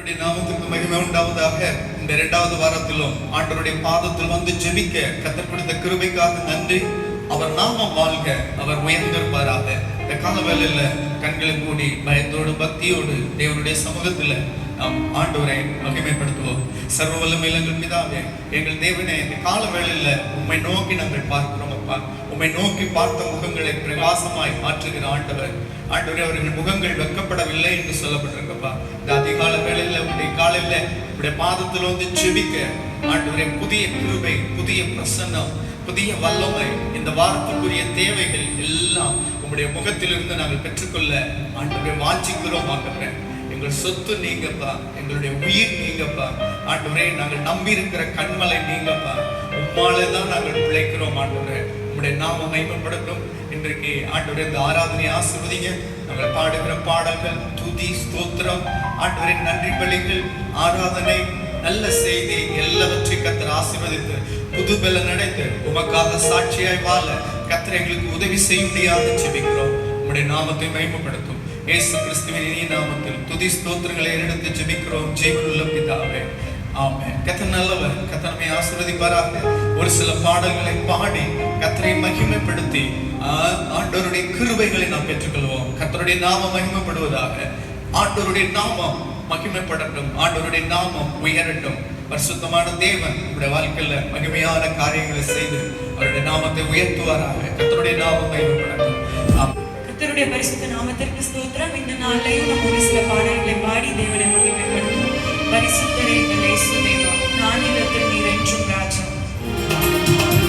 ஆண்டவருடைய நாமத்துக்கு மகிமை உண்டாவதாக. இந்த இரண்டாவது வாரத்திலும் ஆண்டவருடைய பாதத்தில் வந்து ஜெபிக்க கர்த்தர் கொடுத்த கிருபைக்காக நன்றி. அவர் நாமம் வாழ்க, அவர் உயர்ந்திருப்பாராக. இந்த காலவேளையில கண்களை மூடி பயத்தோடு பக்தியோடு தேவனுடைய சமூகத்துல நாம் ஆண்டவரை மகிமைப்படுத்துவோம். சர்வ வல்லமையுள்ள எங்கள் பிதாவே, எங்கள் தேவனே, இந்த காலவேளையில உம்மை நோக்கி நாங்கள் பார்க்கிறோம் அப்பா. உம்மை நோக்கி பார்த்த முகங்களை பிரகாசமாய் மாற்றுகிற ஆண்டவர். ஆண்டவரே, அவர்கள் முகங்கள் வெட்கப்படவில்லை என்று சொல்லப்பட்டிருக்கப்பா. இந்த அதிகால வேளையில உடைய காலையில உடைய பாதத்தில் வந்து செபிக்க ஆண்டவரே, புதிய கிருபை, புதிய பிரசன்னம், புதிய வல்லமை, இந்த வாரத்துக்குரிய தேவைகள் எல்லாம் உங்களுடைய முகத்திலிருந்து நாங்கள் பெற்றுக்கொள்ள ஆண்டவரை வாஞ்சிக்கிறோம். ஆண்டவரே, எங்கள் சொத்து நீங்கப்பா, எங்களுடைய உயிர் நீங்கப்பா. ஆண்டவரே, நாங்கள் நம்பி இருக்கிற கண்மலை நீங்கப்பா. உம்மாலே தான் நாங்கள் பிழைக்கிறோம். ஆண்டவரே, உம்முடைய நாம மகிமைப்படட்டும். இன்றைக்கு ஆண்டவரே, இந்த ஆராதனையை ஆசீர்வதிங்க. நாங்கள் பாடுகிற பாடல்கள், துதி, ஸ்தோத்திரம், ஆண்டவரே, நன்றி பலிகள், ஆராதனை, நல்ல செய்தி எல்லாவற்றையும் கர்த்தர் ஆசீர்வதித்து புது பலன் அடைந்து உமக்காக சாட்சியாய் வாழ கர்த்தர் எங்களுக்கு உதவி செய்ய முடியாது ஜெபிக்கிறோம். உம்முடைய நாமத்தை மகிமைப்படுத்தும் இயேசு கிறிஸ்துவின் இனிய நாமத்தில் துதி ஸ்தோத்திரங்களை எடுத்து ஜெபிக்கிறோம் ஜெயமுள்ள பிதாவே, ஆமென். கர்த்தர் நல்லவர், கர்த்தர் நம்மை ஆசீர்வதிப்பாராக. ஒரு சில பாடல்களை பாடி கர்த்தரை மகிமைப்படுத்தி ஆண்டவருடைய கிருபைகளை நாம் பெற்றுக்கொள்வோம். கர்த்தருடைய நாமம் மகிமைப்படுவதாக. ஆண்டவருடைய நாமம் மகிமைப்படட்டும், ஆண்டவருடைய நாமம் உயரட்டும். பரிசுத்தமான தேவன் உங்களுடைய வாழ்க்கையில மகிமையான காரியங்களை செய்து அவருடைய நாமத்தை உயர்த்துவாராக. கர்த்தருடைய நாமம் மகிமைப்படட்டும். கர்த்தருடைய பரிசுத்த நாமத்திற்கு ஸ்தோத்திரம். இந்த நாளையும் நம்ம ஒரு சில பாடல்களை பாடி தேவனை மகிமைப்படுத்தும். பரிசுத்தரே எங்கள் இயேசு தேவா, நானிலத்தில் நீர் என்றும் ராஜா. Thank you.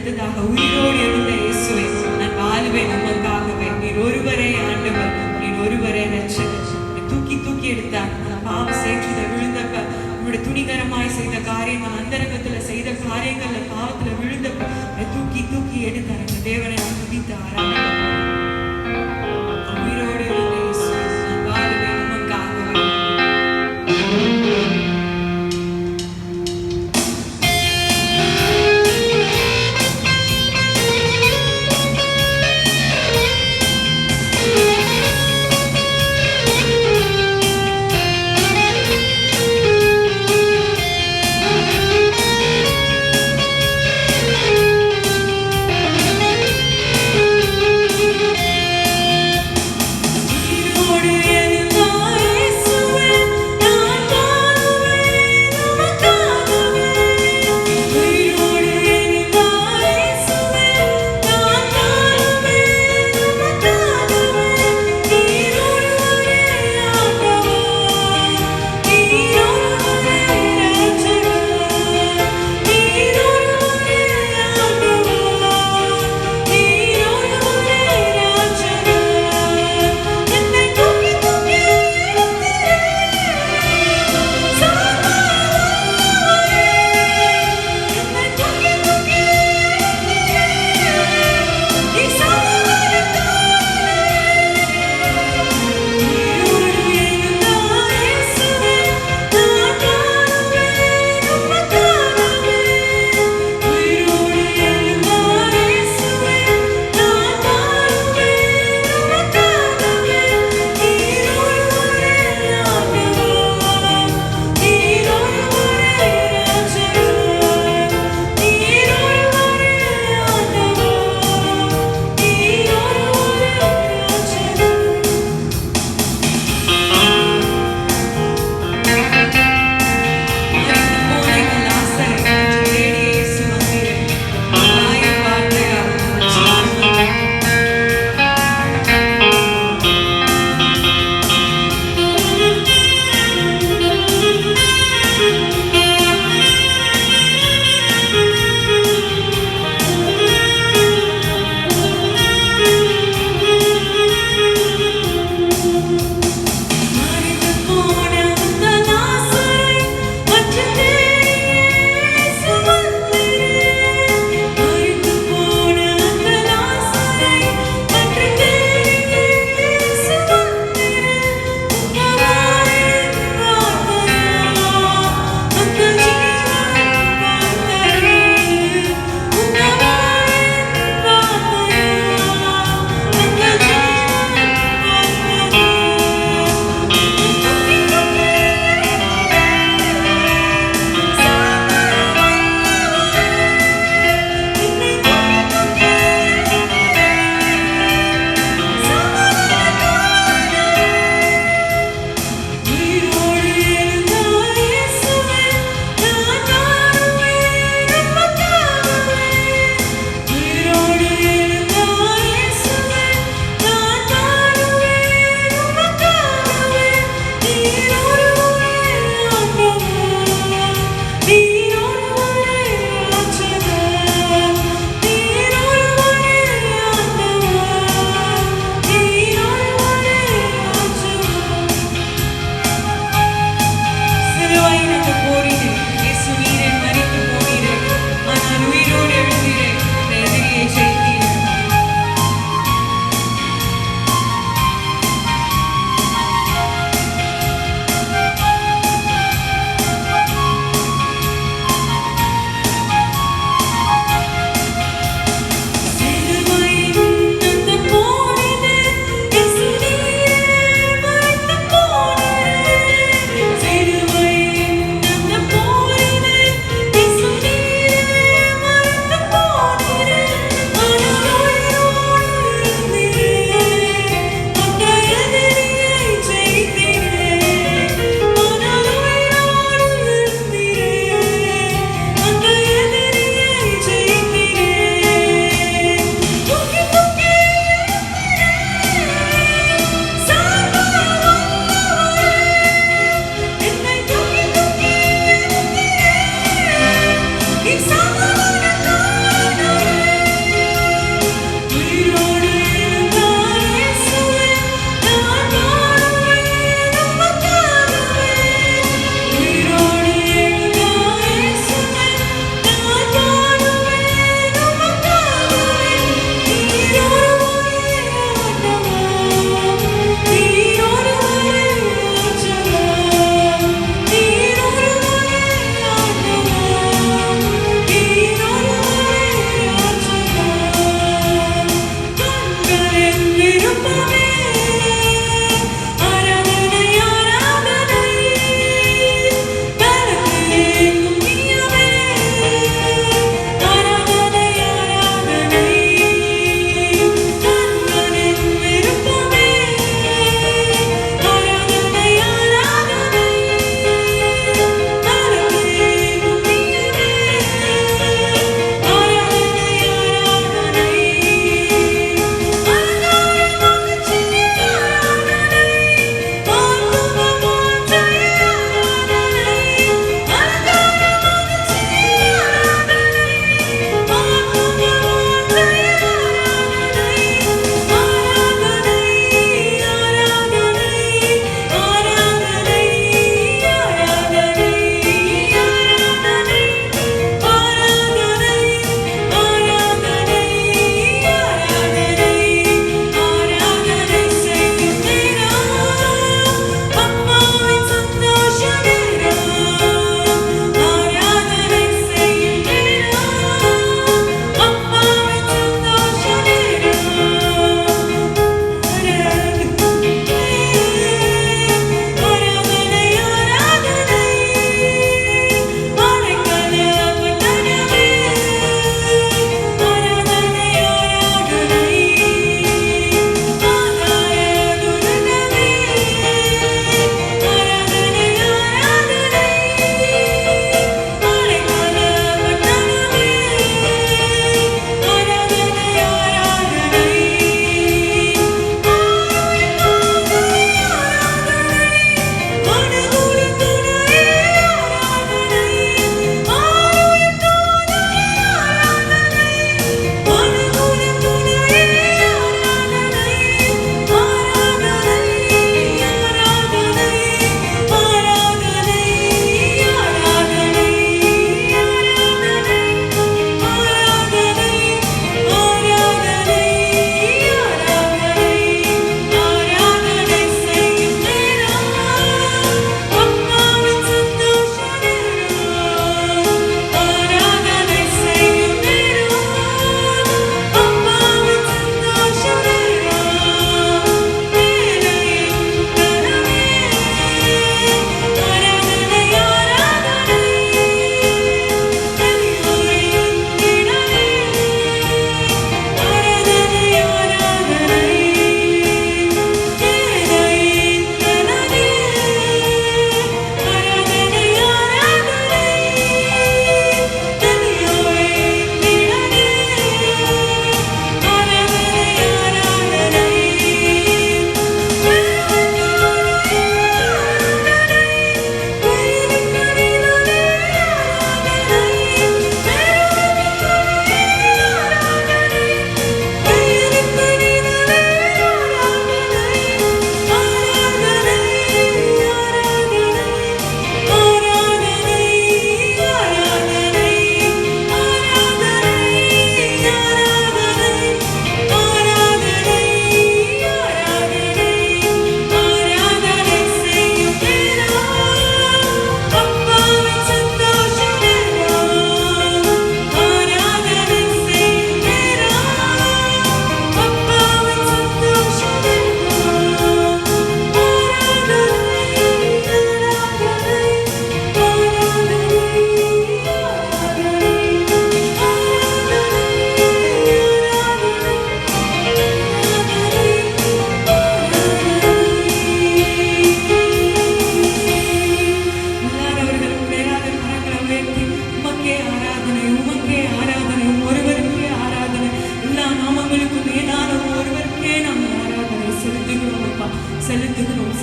அடுத்ததாக உயிரோடு இருந்த இயேசுவே, நான் வாழ்வேன் உமக்காகவே. நீர் ஒருவரே ஆண்டவர், நீர் ஒருவரே ரட்சகர். தூக்கி தூக்கி எடுத்தார். பாவ சேற்றில விழுந்த நம்முடைய துணிகரமாய் செய்த காரியங்கள், அந்தரங்கத்துல செய்த காரியங்கள்ல பாவத்துல விழுந்த தூக்கி தூக்கி எடுத்தார். அந்த தேவனை துதித்து ஆராதிப்போம். உயிரோடு இருந்த இயேசுவே, நான் வாழ்வேன் உமக்காகவே.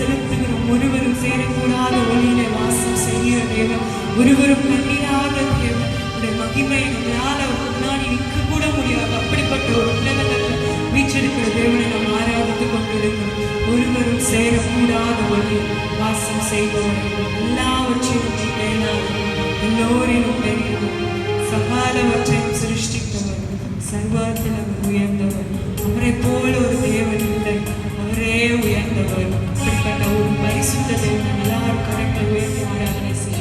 செலுத்துகிறோம். ஒருவரும் சேரக்கூடாத ஒளியிலே வாசம் செய்கிற தேவன், ஒருவரும் கண்ணீராத தேவன், உடைய மகிமை நம்மளால முன்னாடி நிற்க கூட முடியாது. அப்படிப்பட்ட ஒரு உன்னதத்தில் வீச்சிருக்கிற தேவனை நாம் ஆராதித்துக் கொண்டிருக்கிறோம். ஒருவரும் சேரக்கூடாத ஒளியில் வாசம் செய்பவர், எல்லாவற்றையும் மேலாக எல்லோரிலும் பெரியவர், சகலவற்றையும் சிருஷ்டித்தவர், சர்வத்தில் அவர் உயர்ந்தவர். அவரை போல ஒரு தேவன் இல்லை, அவரே உயர்ந்தவர். இப்படிப்பட்ட ஒரு பரிசுத்த தேவன் எல்லாரும் கரெக்டாக உயர்த்தி ஆராதனை செய்யும்.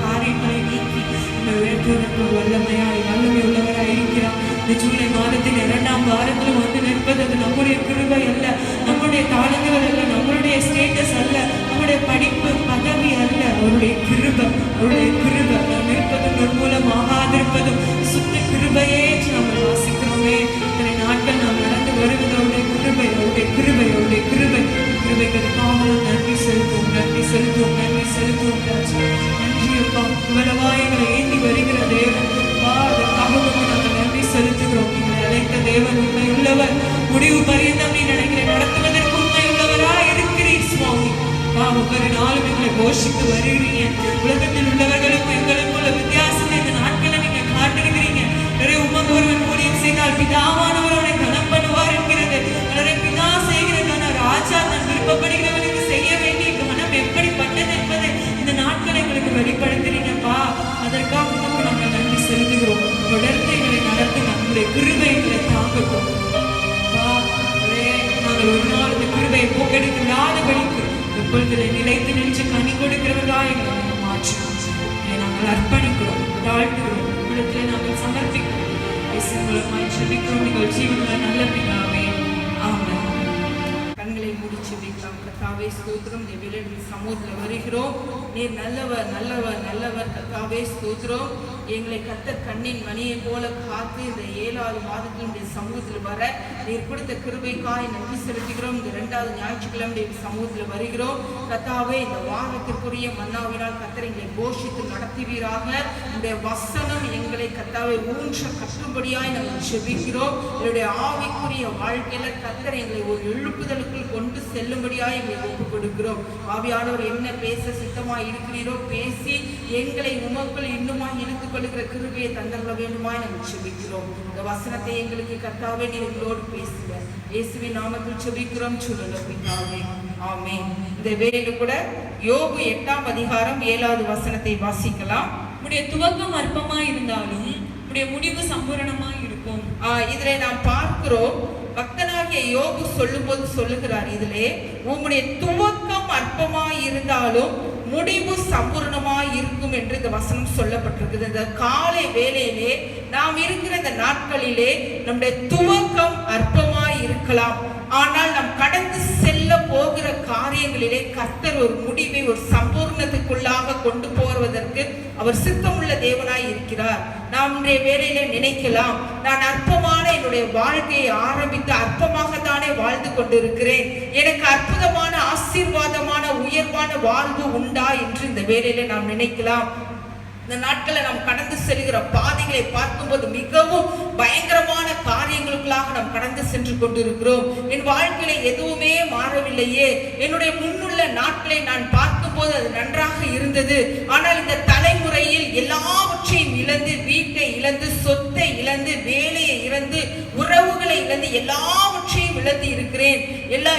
காரியங்களை நீக்கி நம்மை உயர்த்துவதற்கு வல்லமை உள்ளவராய் இருக்கிறார். இந்த ஜூலை மாதத்தின் 2ஆம் வாரத்தில் வந்து நிற்பது அது நம்முடைய கிருபை அல்ல, நம்முடைய தாளங்கள் அல்ல, நம்மளுடைய ஸ்டேட்டஸ் அல்ல, நம்முடைய படிப்பு பதவி அல்ல, அவருடைய கிருபை. நாம் இருப்பதும் நுண்மூலம் ஆகாதிருப்பதும் சுத்த கிருபையே நாம் வாசிக்கிறோமே. இத்தனை நாட்கள் நாம் நடந்து வருவது அவருடைய கிருபைகளுக்காக நன்றி செலுத்துவோம். நன்றி அப்பா, இவ்வளவா எங்களை ஏந்தி வருகிற தேவன் அதற்காக நாங்கள் நன்றி செலுத்துகிறோம். எங்களை அழைத்த தேவன் உண்மை உள்ளவர், முடிவு பரியந்தம் நீ நடத்துவதற்கு உண்மை உள்ளவரா இருக்கிறீர் சுவாமி. ஒவ்வொரு நாளும் எங்களை போஷித்து வருகிறீங்க. உலகத்தில் உள்ளவர்களுக்கும் எங்களுக்கும் உள்ள வித்தியாசத்தை இந்த நாட்களை நீங்க காட்டிருக்கிறீங்க. நிறைய உமக்கு ஒருவன் ஊழியம் செய்தால் பிதாவானவர் அவனை கனம் பண்ணுவார் என்கிறது. நிறைய பிதா செய்கிறதான ராஜா தன் விருப்பப்படுகிறவனுக்கு செய்ய வேண்டிய கனம் எப்படிப்பட்டது என்பதை இந்த நாட்களை எங்களுக்கு வெளிப்படுத்துறீங்கப்பா. அதற்காக நமக்கு நாங்கள் நன்றி செலுத்துகிறோம். தொடர்ந்து எங்களை நடத்துங்க, நம்முடைய கிருபை எங்களை தாங்கட்டும். நாங்கள் ஒரு நாள் இந்த கிருபையை போக்கெடுக்க விடாதபடிக்கு எப்பொழுது நிலைத்து நின்று கனி கொடுக்கிறவர்களாக எங்களை மாற்றணும். நாங்கள் அர்ப்பணிக்கிறோம், தாழ்த்துகிறோம், இடத்துல நாங்கள் சமர்ப்பிக்கிறோம். மூலமாய் செபிக்கிறோம் எங்கள் ஜீவனுள்ள நல்ல பிதாவே, ஆமென். கண்களை மூடி செபிக்கலாம். கர்த்தாவே ஸ்தோத்திரம், இந்த வேளையில் சமூகத்தில் வருகிறோம். நீர் நல்லவர் நல்லவர் நல்லவர். கர்த்தாவே ஸ்தோத்திரம், எங்களை கர்த்தர் கண்ணின் மணியை போல காத்து இந்த 7வது மாதத்தினுடைய சமூகத்தில் வர நீர் கொடுத்த கிருபைக்காய் நன்றி செலுத்துகிறோம். இந்த 2வது ஞாயிற்றுக்கிழமை சமூகத்தில் வருகிறோம். கர்த்தாவே இந்த வாரத்திற்குரிய மன்னாவினால் கர்த்தர் எங்களை போஷித்து நடத்துவீராக. இந்த வசனம் எங்களை கர்த்தாவே ஊன்ற கட்டும்படியாய் நாங்கள் செபிக்கிறோம். என்னுடைய ஆவிக்குரிய வாழ்க்கையில கர்த்தர் எங்களை ஒரு எழுப்புதலுக்குள் கொண்டு செல்லும்படியாய் எங்களை ஒப்புக் கொடுக்கிறோம். ஆவியானவர் என்ன பேச சித்தமாய் இருக்கிறீரோ பேசி எங்களை உமக்குள் இன்னுமாய் இழுத்துக் கொள்ளுகிற கிருபையை தந்தருள வேண்டுமாய் நாங்கள் செபிக்கிறோம். இந்த வசனத்தை எங்களுக்கு கர்த்தாவே நீர் எங்களோடு பேசுங்க. இயேசுவின் நாமத்தில் செபிக்கிறோம் சொல்லுங்கள் பிதாவே, ஆமென். இந்த வேளையில கூட யோபு 8ஆம் அதிகாரம் 7வது வசனத்தை வாசிக்கலாம். உடைய துவக்கம் அற்பமாய் இருந்தாலும் உடைய முடிவு சம்பூரணமாய் இருக்கும். இதிலே நாம் பார்க்கிறோம், பக்தனாகிய யோபு சொல்லும்போது சொல்லுகிறார், இதிலே உம்முடைய துவக்கம் அற்பமாய் இருந்தாலும் முடிவு சம்பூர்ணமாய் இருக்கும் என்று இந்த வசனம் சொல்லப்பட்டிருக்குது. இந்த காலை வேளையிலே நாம் இருக்கிற இந்த நாட்களிலே நம்முடைய துவக்கம் அற்பமாய் இருக்கலாம், ஆனால் நாம் கடந்து செல்ல போகிற காரியங்களிலே கர்த்தர் ஒரு முடிவை ஒரு சம்பூர்ணத்துக்குள்ளாக கொண்டு போவதற்கு அவர் சித்தமுள்ள தேவனாய் இருக்கிறார். நாம் இன்றைய வேளையிலே நினைக்கலாம், நான் அற்பமான என்னுடைய வாழ்க்கையை ஆரம்பித்து அற்பமாகத்தானே வாழ்ந்து கொண்டிருக்கிறேன், எனக்கு அற்புதமான ஆசீர்வாதமான உயர்வான வாழ்வு உண்டா என்று இந்த வேளையிலே நாம் நினைக்கலாம். இந்த நாட்களை நாம் கடந்து செல்கிற பாதைகளை பார்க்கும்போது மிகவும் பயங்கரமான காரியங்களுக்குள்ளாக நாம் கடந்து சென்று கொண்டிருக்கிறோம். என் வாழ்க்கையில எதுவுமே மாறவில்லையே, என்னுடைய முன்னுள்ள நாட்களை நான் பார்க்கும்போது அது நன்றாக இருந்தது, ஆனால் இந்த தலைமுறையில் எல்லாவற்றையும் இழந்து, வீட்டை இழந்து, சொத்தை இழந்து, வேலையை இழந்து, உறவுகளை இழந்து, எல்லாவற்றையும் இழந்து இருக்கிறேன்.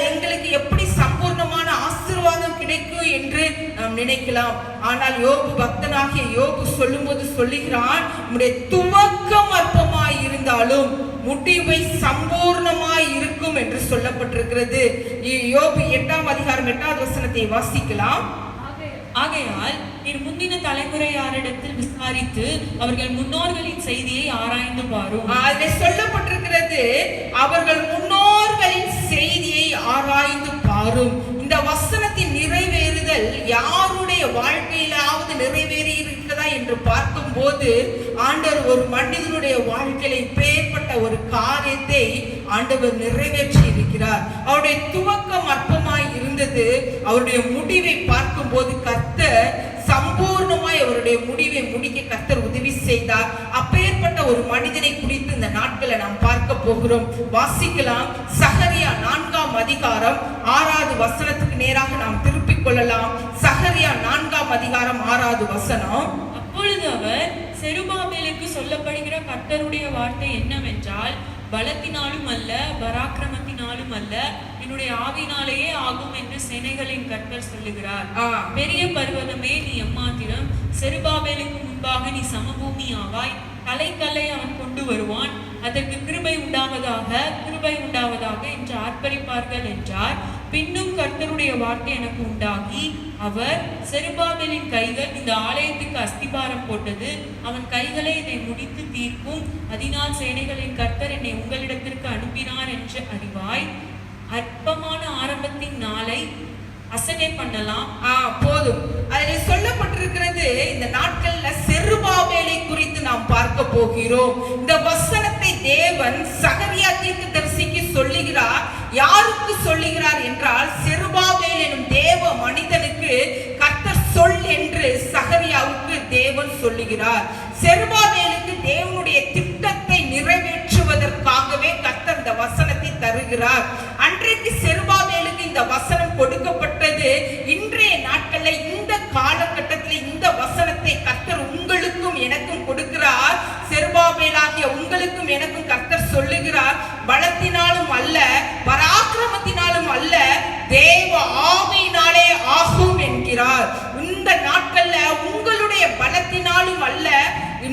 எங்களுக்கு எப்படி சம்பூர்ணமான ஆசீர்வாதம் கிடைக்கும் என்று நாம் நினைக்கலாம். ஆனால் யோபு, பக்தனாகிய யோபு சொல்லும்போது சொல்லுகிறான், உம்முடைய துவக்கம் அற்பமாய் இருந்தாலும் முடிவை சம்பூர்ணமாய் இருக்கும் என்று சொல்லப்பட்டிருக்கிறது. யோபு 8ஆம் அதிகாரம் 8வது வசனத்தை வாசிக்கலாம். ஆகையால் நீர் முந்தின தலைமுறையாரிடத்தில் விசாரித்து அவர்கள் முன்னோர்களின் செய்தியை ஆராய்ந்து பாரும். அதில் சொல்லப்பட்டிருக்கிறது, அவர்கள் முன்னோர்களின் செய்தியை ஆராய்ந்து பாரும். இந்த வசனத்தின் நிறைவேறுதல் யாருடைய வாழ்க்கையிலாவது நிறைவேறி இருக்கிறதா என்று பார்க்கும் போது ஆண்டவர் ஒரு மனிதனுடைய வாழ்க்கையில இப்பேற்பட்ட ஒரு காரியத்தை ஆண்டவர் நிறைவேற்றி இருக்கிறார். அவருடைய துவக்கம் அற்பமாய் இருந்தது, அவருடைய முடிவை பார்க்கும் போது கர்த்தர் சம்பூர்ணமாய் அவருடைய முடிவை முடிக்க கர்த்தர் உதவி செய்தார். அப்பேற்பட்ட ஒரு மனிதனை குறித்து இந்த நாட்களை நாம் பார்க்க போகிறோம். வாசிக்கலாம். சகரியா 4ஆம் அதிகாரம் 6வது வசனத்துக்கு நேராக நாம் திருப்பிக் கொள்ளலாம். சகரியா 4ஆம் அதிகாரம் 6வது வசனம். அப்பொழுது அவர் செருபாபேலுக்கு சொல்லப்படுகிற கர்த்தருடைய வார்த்தை என்னவென்றால், பலத்தினாலும் அல்ல பராக்கிரமத்தினாலும் அல்ல என்னுடைய ஆவினாலேயே ஆகும் என்று சேனைகளின் கர்த்தர் சொல்லுகிறார். பெரிய பர்வதமே நீ எம்மாத்திரம், செருபாபேலுக்கு முன்பாக நீ சமபூமி ஆவாய், கலை அவன் கொண்டு வருவான், அதற்கு கிருபை உண்டாவதாக என்று ஆர்ப்பரிப்பார்கள் என்றார். பின்னும் கர்த்தருடைய வார்த்தை எனக்கு உண்டாகி, அவர், செருபாபேலின் கைகள் இந்த ஆலயத்துக்கு அஸ்திபாரம் போட்டது, அவன் கைகளே இதை முடித்து தீர்க்கும், அதனால் சேனைகளின் கர்த்தர் என்னை உங்களிடத்திற்கு அனுப்பினார் என்று அறிவாய். அற்பமான ஆரம்பத்தின் நாளை அசட்டை பண்ணலாம். போதும். அதில் சொல்லப்பட்டிருக்கிறது, இந்த நாட்கள்ல செருபாபேலை குறித்து நாம் பார்க்க போகிறோம். இந்த வசனத்தை தேவன் சகரியா தீர்க்கதரிசிக்கு சொல்லுகிறார். யாருக்கு சொல்லுகிறார் என்றால், செருபாபேல் எனும் தேவ மனிதனுக்கு கர்த்தர் சொல் என்று சகரியாவுக்கு தேவன் சொல்லுகிறார். செருபாபேலுக்கு தேவனுடைய திட்டத்தை நிறைவேற்றுவதற்காகவே கர்த்தர் இந்த வசனத்தை தருகிறார். அன்றைக்கு செருபாபேலுக்கு இந்த வசனம் கொடுக்கப்பட்டது. இன்றைய நாட்கள்ல இந்த காலகட்டத்தில் இந்த வசனத்தை கர்த்தர் உங்களுக்கும் எனக்கும் கொடுக்கிறார். செருபாபேலாகிய உங்களுக்கும் எனக்கும் கர்த்தர் சொல்லுகிறார், பலத்தினாலும் அல்ல, பராக்கிரமத்தினாலும் அல்ல, தேவ ஆவியினாலே ஆகும் என்கிறார். இந்த நாட்கள்ல உங்களுடைய பலத்தினாலும் அல்ல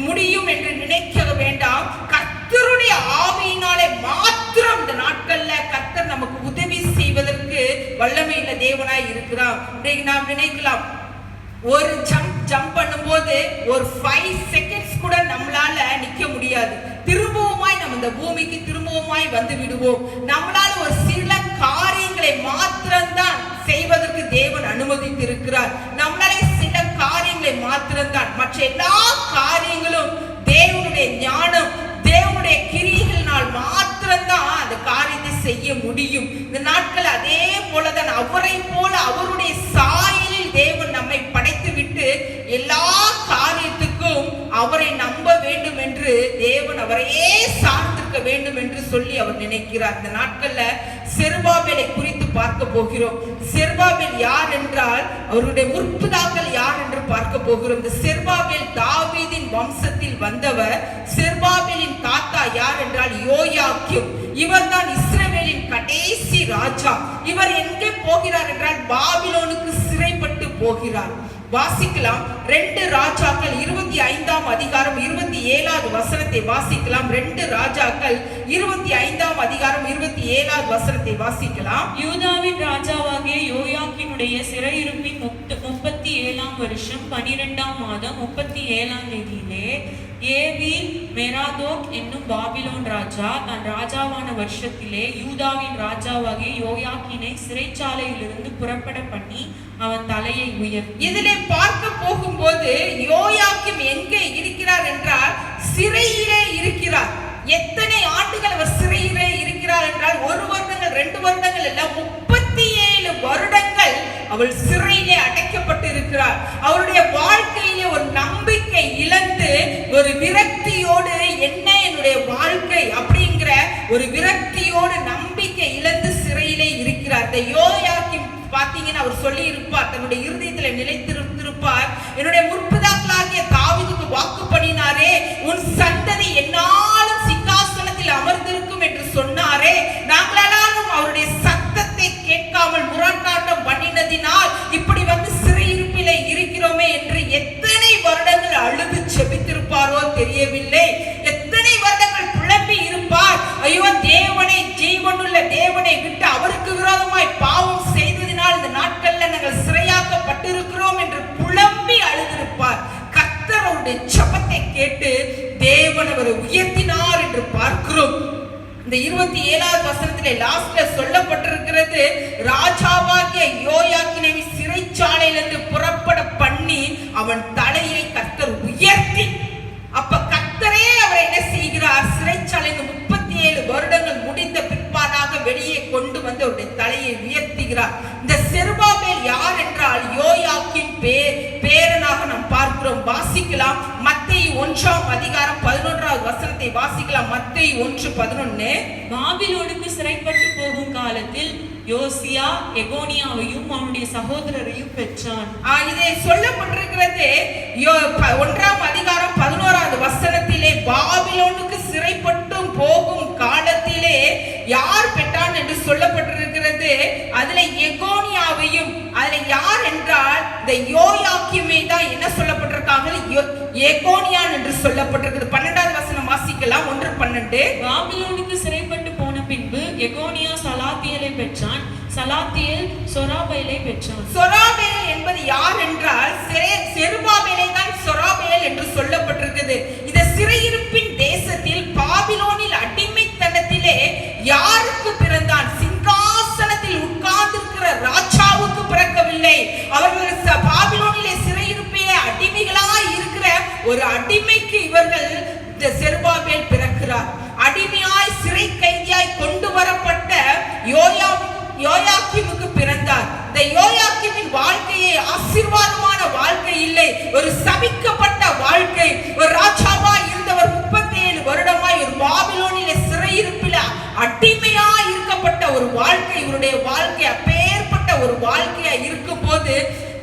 முடியும் என்று நினைக்க வேண்டாம். கர்த்தருடைய ஆவியினாலே மாத்திரம் இந்த நாட்கள்ல கர்த்தர் நமக்கு உதவி செய்வதற்கு வல்லமையுள்ள தேவனாய் இருக்கிறார். நாம் நினைக்கலாம், ஒரு ஜம்ப் பண்ணும்போது ஒரு 5 செகண்ட்ஸ் கூட நம்மளால நிக்க முடியாது. திரும்பவுமாய் நம்ம இந்த பூமிக்கு திரும்பவுமாய் வந்து விடுவோம். நம்மளால ஒரு சில காரியங்களை மாத்திரம்தான் செய்வதற்கு தேவன் அனுமதித்திருக்கிறார். நம்மளால சில காரியங்களை மாத்திரம்தான், மற்ற எல்லா காரியங்களும் தேவனுடைய ஞானம், தேவனுடைய கிரியைகளினால் மாத்திரம்தான் அந்த காரியத்தை செய்ய முடியும். இந்த நாட்கள் அதே போலதான், அவரை போல அவருடைய சாயலில் தேவன் நம்மை படைத்து விட்டு எல்லா காரியத்துக்கும் அவரை நம்ப வேண்டும் என்று தேவன் அவரையே சார்ந்திருக்க வேண்டும் என்று சொல்லி அவர் நினைக்கிறார். இந்த நாட்கள்ல செருபாபேலை குறித்து பார்க்க போகிறோம். செருபாபேல் யார் என்றால், அவருடைய முற்பிதாக்கள் யார் என்று பார்க்க போகிறோம். இந்த செருபாபேல் தாவீதின் வம்சத்தில் வந்தவர். செருபாபேலின் தாத்தா யார் என்றால் யோயாக்கீம். இவர் தான் இஸ்ரவேலின் கடைசி ராஜா. இவர் எங்கே போகிறார் என்றால், பாபிலோனுக்கு சிறைப்பட்டு போகிறார். வாசிக்கலாம், 2 ராஜாக்கள் 25ஆம் அதிகாரம் 27வது வசனத்தை வாசிக்கலாம். 2 ராஜாக்கள் 25ஆம் அதிகாரம் 27வது வசனத்தை வாசிக்கலாம். யூதாவின் ராஜாவாகிய யோயாக்கீனுடைய சிறையிருப்பின் 37ஆம் வருஷம் 12ஆம் மாதம் 37ஆம் தேதியிலே ஏவில் மெராதோக் என்னும் பாபிலோன் ராஜா தான் ராஜாவான வருஷத்திலே யூதாவின் ராஜாவாகிய யோயாக்கீனை சிறைச்சாலையிலிருந்து புறப்பட பண்ணி அவன் தலையை உயர்த்தி. இதிலே பார்க்க போகும்போது யோயாக்கீம் எங்கே இருக்கிறார் என்றால், சிறையிலே இருக்கிறார். எத்தனை ஆண்டுகள் அவர் சிறையிலே இருக்கிறார் என்றால், 1 வருடங்கள் 2 வருடங்கள் இல்ல, 37 வருடங்கள் அவள் சிறையிலே அடைக்கப்பட்டு இருக்கிறார். அவருடைய வாழ்க்கையிலே ஒரு நம்பிக்கை இழந்து, ஒரு விரக்தியோடு, என்ன என்னுடைய வாழ்க்கை அப்படிங்கிற ஒரு விரக்தியோடு நம்பிக்கை இழந்து சிறையிலே இருக்கிறார். இந்த யோயாக்கீம் பாத்தீங்கன்னா அவர் சொல்லி இருப்பார், தன்னுடைய இருதயத்துல நிலைத்திருப்பார், என்னுடைய முற்பிதாக்களாகிய தாவீதுக்கு வாக்கு பண்ணினாரே, உன் சந்ததி என்னாலும் சிங்காசனத்தில் அமர்ந்திருக்கும் என்று சொன்னாரே, நாங்களெல்லாம் அவருடைய சத்தத்தை கேட்காமல் முரட்டாட்டம் பண்ணினதினால் இப்படி வந்து சிறையிருப்பிலே இருக்கிறோமே என்று எத்தனை வருடங்கள் அழுது செபித்திருப்பாரோ தெரியவில்லை. எத்தனை வருடங்கள் புலம்பி இருப்பார், ஐயோ தேவனை, ஜீவனுள்ள தேவனை விட்டு அவருக்கு விரோதமாய் பாவம் செய்ததினால் இந்த நாட்கள்ல நாங்கள் சிறையாக்கப்பட்டிருக்கிறோம் என்று புலம்பி அழுதிருப்பார். கர்த்தர் அவருடைய ஜெபத்தை கேட்டு தேவன் அவரை உயர்த்தினார் என்று பார்க்கிறோம். இந்த 27வது வசனத்திலே லாஸ்ட்ல சொல்லப்பட்டிருக்கிறது, ராஜாவாகிய யோயாக்கீனை சிறைச்சாலையிலிருந்து புறப்பட பண்ணி அவன் தலையை கர்த்தர் உயர்த்தி. அப்ப கர்த்தரே அவரை என்ன செய்கிறார், சிறைச்சாலையில் 37 வருடங்கள் முடிந்த பிற்பாடாக வெளியே கொண்டு வந்து அவருடைய தலையை உயர்த்துகிறார். இந்த செருபாபேல் யார் என்றால், யோயாக்கீம் பேரனாக நாம் பார்க்கிறோம். வாசிக்கலாம், மத்தேயு 1ஆம் அதிகாரம் 11வது வசனத்தை வாசிக்கலாம். மத்தேயு 1:11. பாபிலோனுக்கு சிறைப்பட்டு போகும் காலத்தில் யோசியா எகோனியாவையும் அவனுடைய சகோதரரையும் பெற்றான். இதை சொல்லப்பட்டிருக்கிறது 1ஆம் அதிகாரம் 11வது வசனத்திலே, பாபிலோனுக்கு சிறைப்பட்டு போகும் காலத்திலே யார் பெற்றான் என்று சொல்லப்பட்டிருக்கிறது. அதுல எகோனியாவையும், அதுல யார் என்றால் இந்த யோயாக்கீமை தான் என்ன சொல்லப்பட்டிருக்காங்க, எகோனியான் என்று சொல்லப்பட்டிருக்கிறது. 12வது வசனம் வாசிக்கலாம். 1:12. பாபிலோனுக்கு சிறைப்பட்டு போன பின்பு எகோனியா சலாத்தியலை பெற்றான். சலாத்தியேல் சொராபேலை பெற்றான். சொராபேல் என்பது யார் என்றால் செருபாபேலை தான் சொராபேல் என்று சொல்லப்பட்டிருக்கிறது. இந்த சிறையிருப்பின் தேசத்தில் பாபிலோனில் அடிமைத்தனத்திலே யாருக்கு பிறந்தான்? சிங்காசனத்தில் உட்கார்ந்திருக்கிற ராஜாவுக்கு பிறக்கவில்லை. அவர்கள் பாபிலோனிலே சிறையிருப்பிலே அடிமைகளாய் இருக்கிற ஒரு அடிமைக்கு இவர்கள் செருபாபேல் பிறக்கிறார். அடிமையாய் சிறை கைதியாய் கொண்டு வரப்பட்ட யோயாக்கீமுக்கு பிறந்தார். இந்த யோயாக்கீமின் வாழ்க்கையை ஆசீர்வாதமான வாழ்க்கை இல்லை, ஒரு சபிக்கப்பட்ட வாழ்க்கை. ஒரு ராஜாவா இருந்தவர் 37 வருடமாய் ஒரு பாபிலோனிலே சிறையிருப்பில அடிமையாய் இருக்கப்பட்ட ஒரு வாழ்க்கை. இவருடைய வாழ்க்கை அப்பேற்பட்ட ஒரு வாழ்க்கையா இருக்கும் போது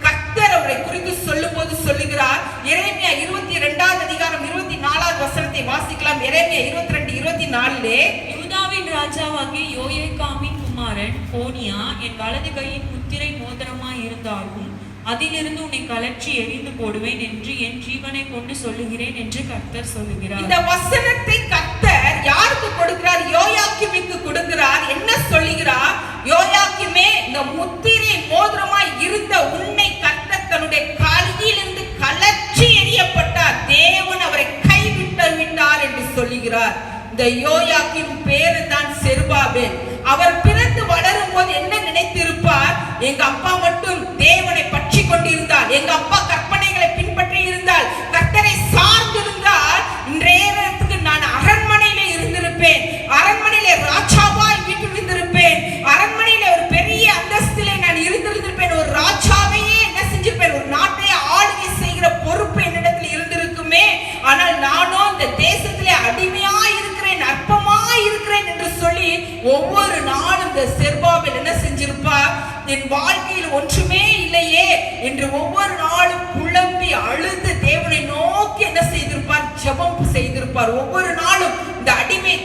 கர்த்தர் அவரை குறித்து சொல்லும் போது சொல்லுகிறார். எரேமியா 22 அதிகாரம் 24 வசனத்தை வாசிக்கலாம். எரேமியா 22:24 யூதாவின் ராஜாவாகிய யோயாக்காமின் குமாரன் கோனியா என் வலது கையின் முத்திரை மோதிரமாய் இருந்தாலும் அதிலிருந்து உன்னை கலற்றி எறிந்து போடுவேன் என்று என் ஜீவனை கொண்டு சொல்லுகிறேன் என்று கர்த்தர் சொல்லுகிறார். இந்த வசனத்தை கர்த்தர் யாருக்கு கொடுக்கிறார்? யோயாக்கீமுக்கு கொடுக்கிறார். என்ன சொல்லுகிறார்? யோயாக்கீமே, இந்த முத்திரை மோதிரமாய் இருந்த உன்னை கர்த்தர் தன்னுடைய கையிலிருந்து கலற்றி எறியப்பட்டார். தேவன் அவரை கைவிட்டு விட்டார் என்று சொல்லுகிறார். இந்த யோயாக்கீம் பேரு தான் செருபாபேல். அவர் பிறந்து வளரும் போது என்ன நினைத்திருப்பார்? எங்க அப்பா மட்டும் தேவனை பற்றி கொண்டிருந்தால், எங்க அப்பா கற்பனைகளை பின்பற்றி இருந்தால், கர்த்தரை சார்ந்திருந்தால், இன்றைய நேரத்துக்கு நான் அரண்மனையிலே இருந்திருப்பேன், அரண்மனையிலே ராஜாவாய் வீட்டில் இருந்திருப்பேன், அரண்மனையில ஒரு பெரிய அந்தஸ்திலே நான் இருந்திருந்திருப்பேன், ஒரு ராஜாவையே என்ன செஞ்சிருப்பேன், ஒரு நாட்டை ஆளுகை செய்கிற பொறுப்பு என்னிடத்தில் இருந்திருக்குமே. ஆனால் நானோ இந்த தேசத்திலே அடிமையாய் இருக்கிறேன், அற்பமாய் இருக்கிறேன் என்று சொல்லி ஒவ்வொரு நாளும் இந்த செருபாபேல் என்ன செஞ்சிருப்பார்? என் வாழ்க்கையில் ஒன்றுமே இல்லையே என்று ஒவ்வொரு நாளும் புலம்பி அழுது தேவனை நோக்கி என்ன செய்திருப்பார்? ஜெபம் செய்திருப்பார். ஒவ்வொரு நாளும் இந்த அடிமை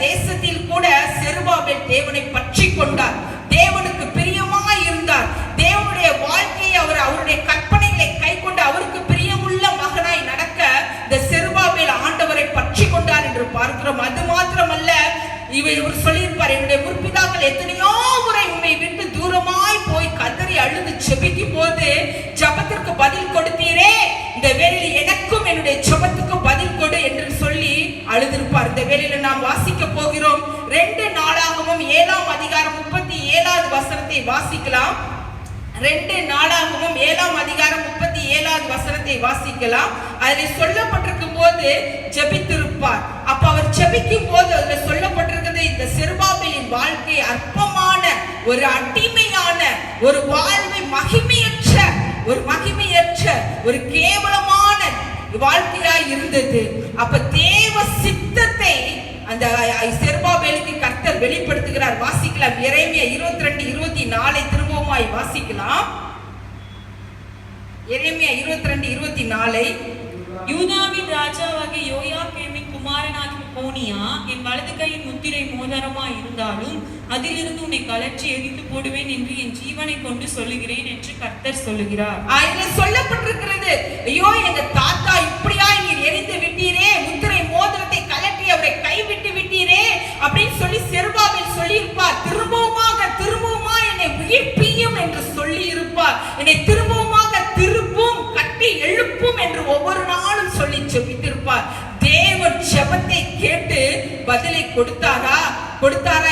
தேசத்தில் கூட செருபாபேல் தேவனை பற்றி கொண்டார், தேவனுக்கு பிரியமாய் இருந்தார், தேவனுடைய வாழ்க்கையை அவருடைய கற்பனைகளை கை கொண்டு அவருக்கு பிரியமுள்ள மகனாய் நடக்க இந்த செருபாபேல் ஆண்டவரை பற்றி கொண்டார் என்று பார்க்கிறோம். அது மாத்திரமல்ல, இவர் சொல்லியிருப்பார், என்னுடைய முற்பிதாக்கள் எத்தனையோ முறை உண்மை விட்டு தூரமாய் போய் கதறி அழுது ஜெபிக்கும் போது ஜெபத்திற்கு பதில் கொடுத்தீரே, இந்த வேளையில் எனக்கும் என்னுடைய ஜெபத்துக்கு பதில் கொடு என்று சொல்லி அழுதிருப்பார். இந்த வேளையில நாம் வாசிக்க போகிறோம் 2 நாளாகமம் 7 அதிகாரம் 37 வசனத்தை வாசிக்கலாம். 2 நாளாகமம் 7 அதிகாரம் 37 வசனத்தை வாசிக்கலாம். அதில் சொல்லப்பட்டிருக்கும் போது ஜெபித்திருப்பார். அப்ப அவர் ஜெபிக்கும் போது அதில் சொல்லப்பட்டிருக்கிறது, இந்த செருபாபேலின் வாழ்க்கை அற்பமான ஒரு அடிமையான ஒரு வாழ்வை மகிமையற்ற ஒரு கேவலமான வாழ்க்கையாய் இருந்தது. அப்ப தேவ சித்தத்தை அந்த செருபாபேலுக்கு கர்த்தர் வெளிப்படுத்துகிறார். வாசிக்கலாம். எரேமியா 22:24 திரும்பவுமாய் வாசிக்கலாம். எரேமியா 22:24 யூதாவின் ராஜாவாகிய யோயாக்கீமின் குமாரனாகிய கோனியா என் வலது கையின் முத்திரை மோதிரமாய் இருந்தாலும் அதிலிருந்து உன்னை கலற்றி எறிந்து போடுவேன் என்று என் ஜீவனை கொண்டு சொல்லுகிறேன் என்று கர்த்தர் சொல்லுகிறார். இதில் சொல்லப்பட்டிருக்கிறது, ஐயோ எங்க தாத்தா இப்படியாய் நீர் எறிந்து விட்டீரே, முத்திரை மோதிரத்தை கலற்றி அவரை கைவிட்டு விட்டீரே அப்படின்னு சொல்லி செருபாபேல் சொல்லியிருப்பார். திரும்பவுமாக என்னை உயிர்ப்பியும் என்று சொல்லி இருப்பார். என்னை திரும்பவுமாக திருப்பும், கட்டி எழுப்பும் என்று ஒவ்வொரு நாளும் சொல்லி ஜெபித்திருப்பார். தேவன் ஜெபத்தை கேட்டு பதிலை கொடுத்தாரா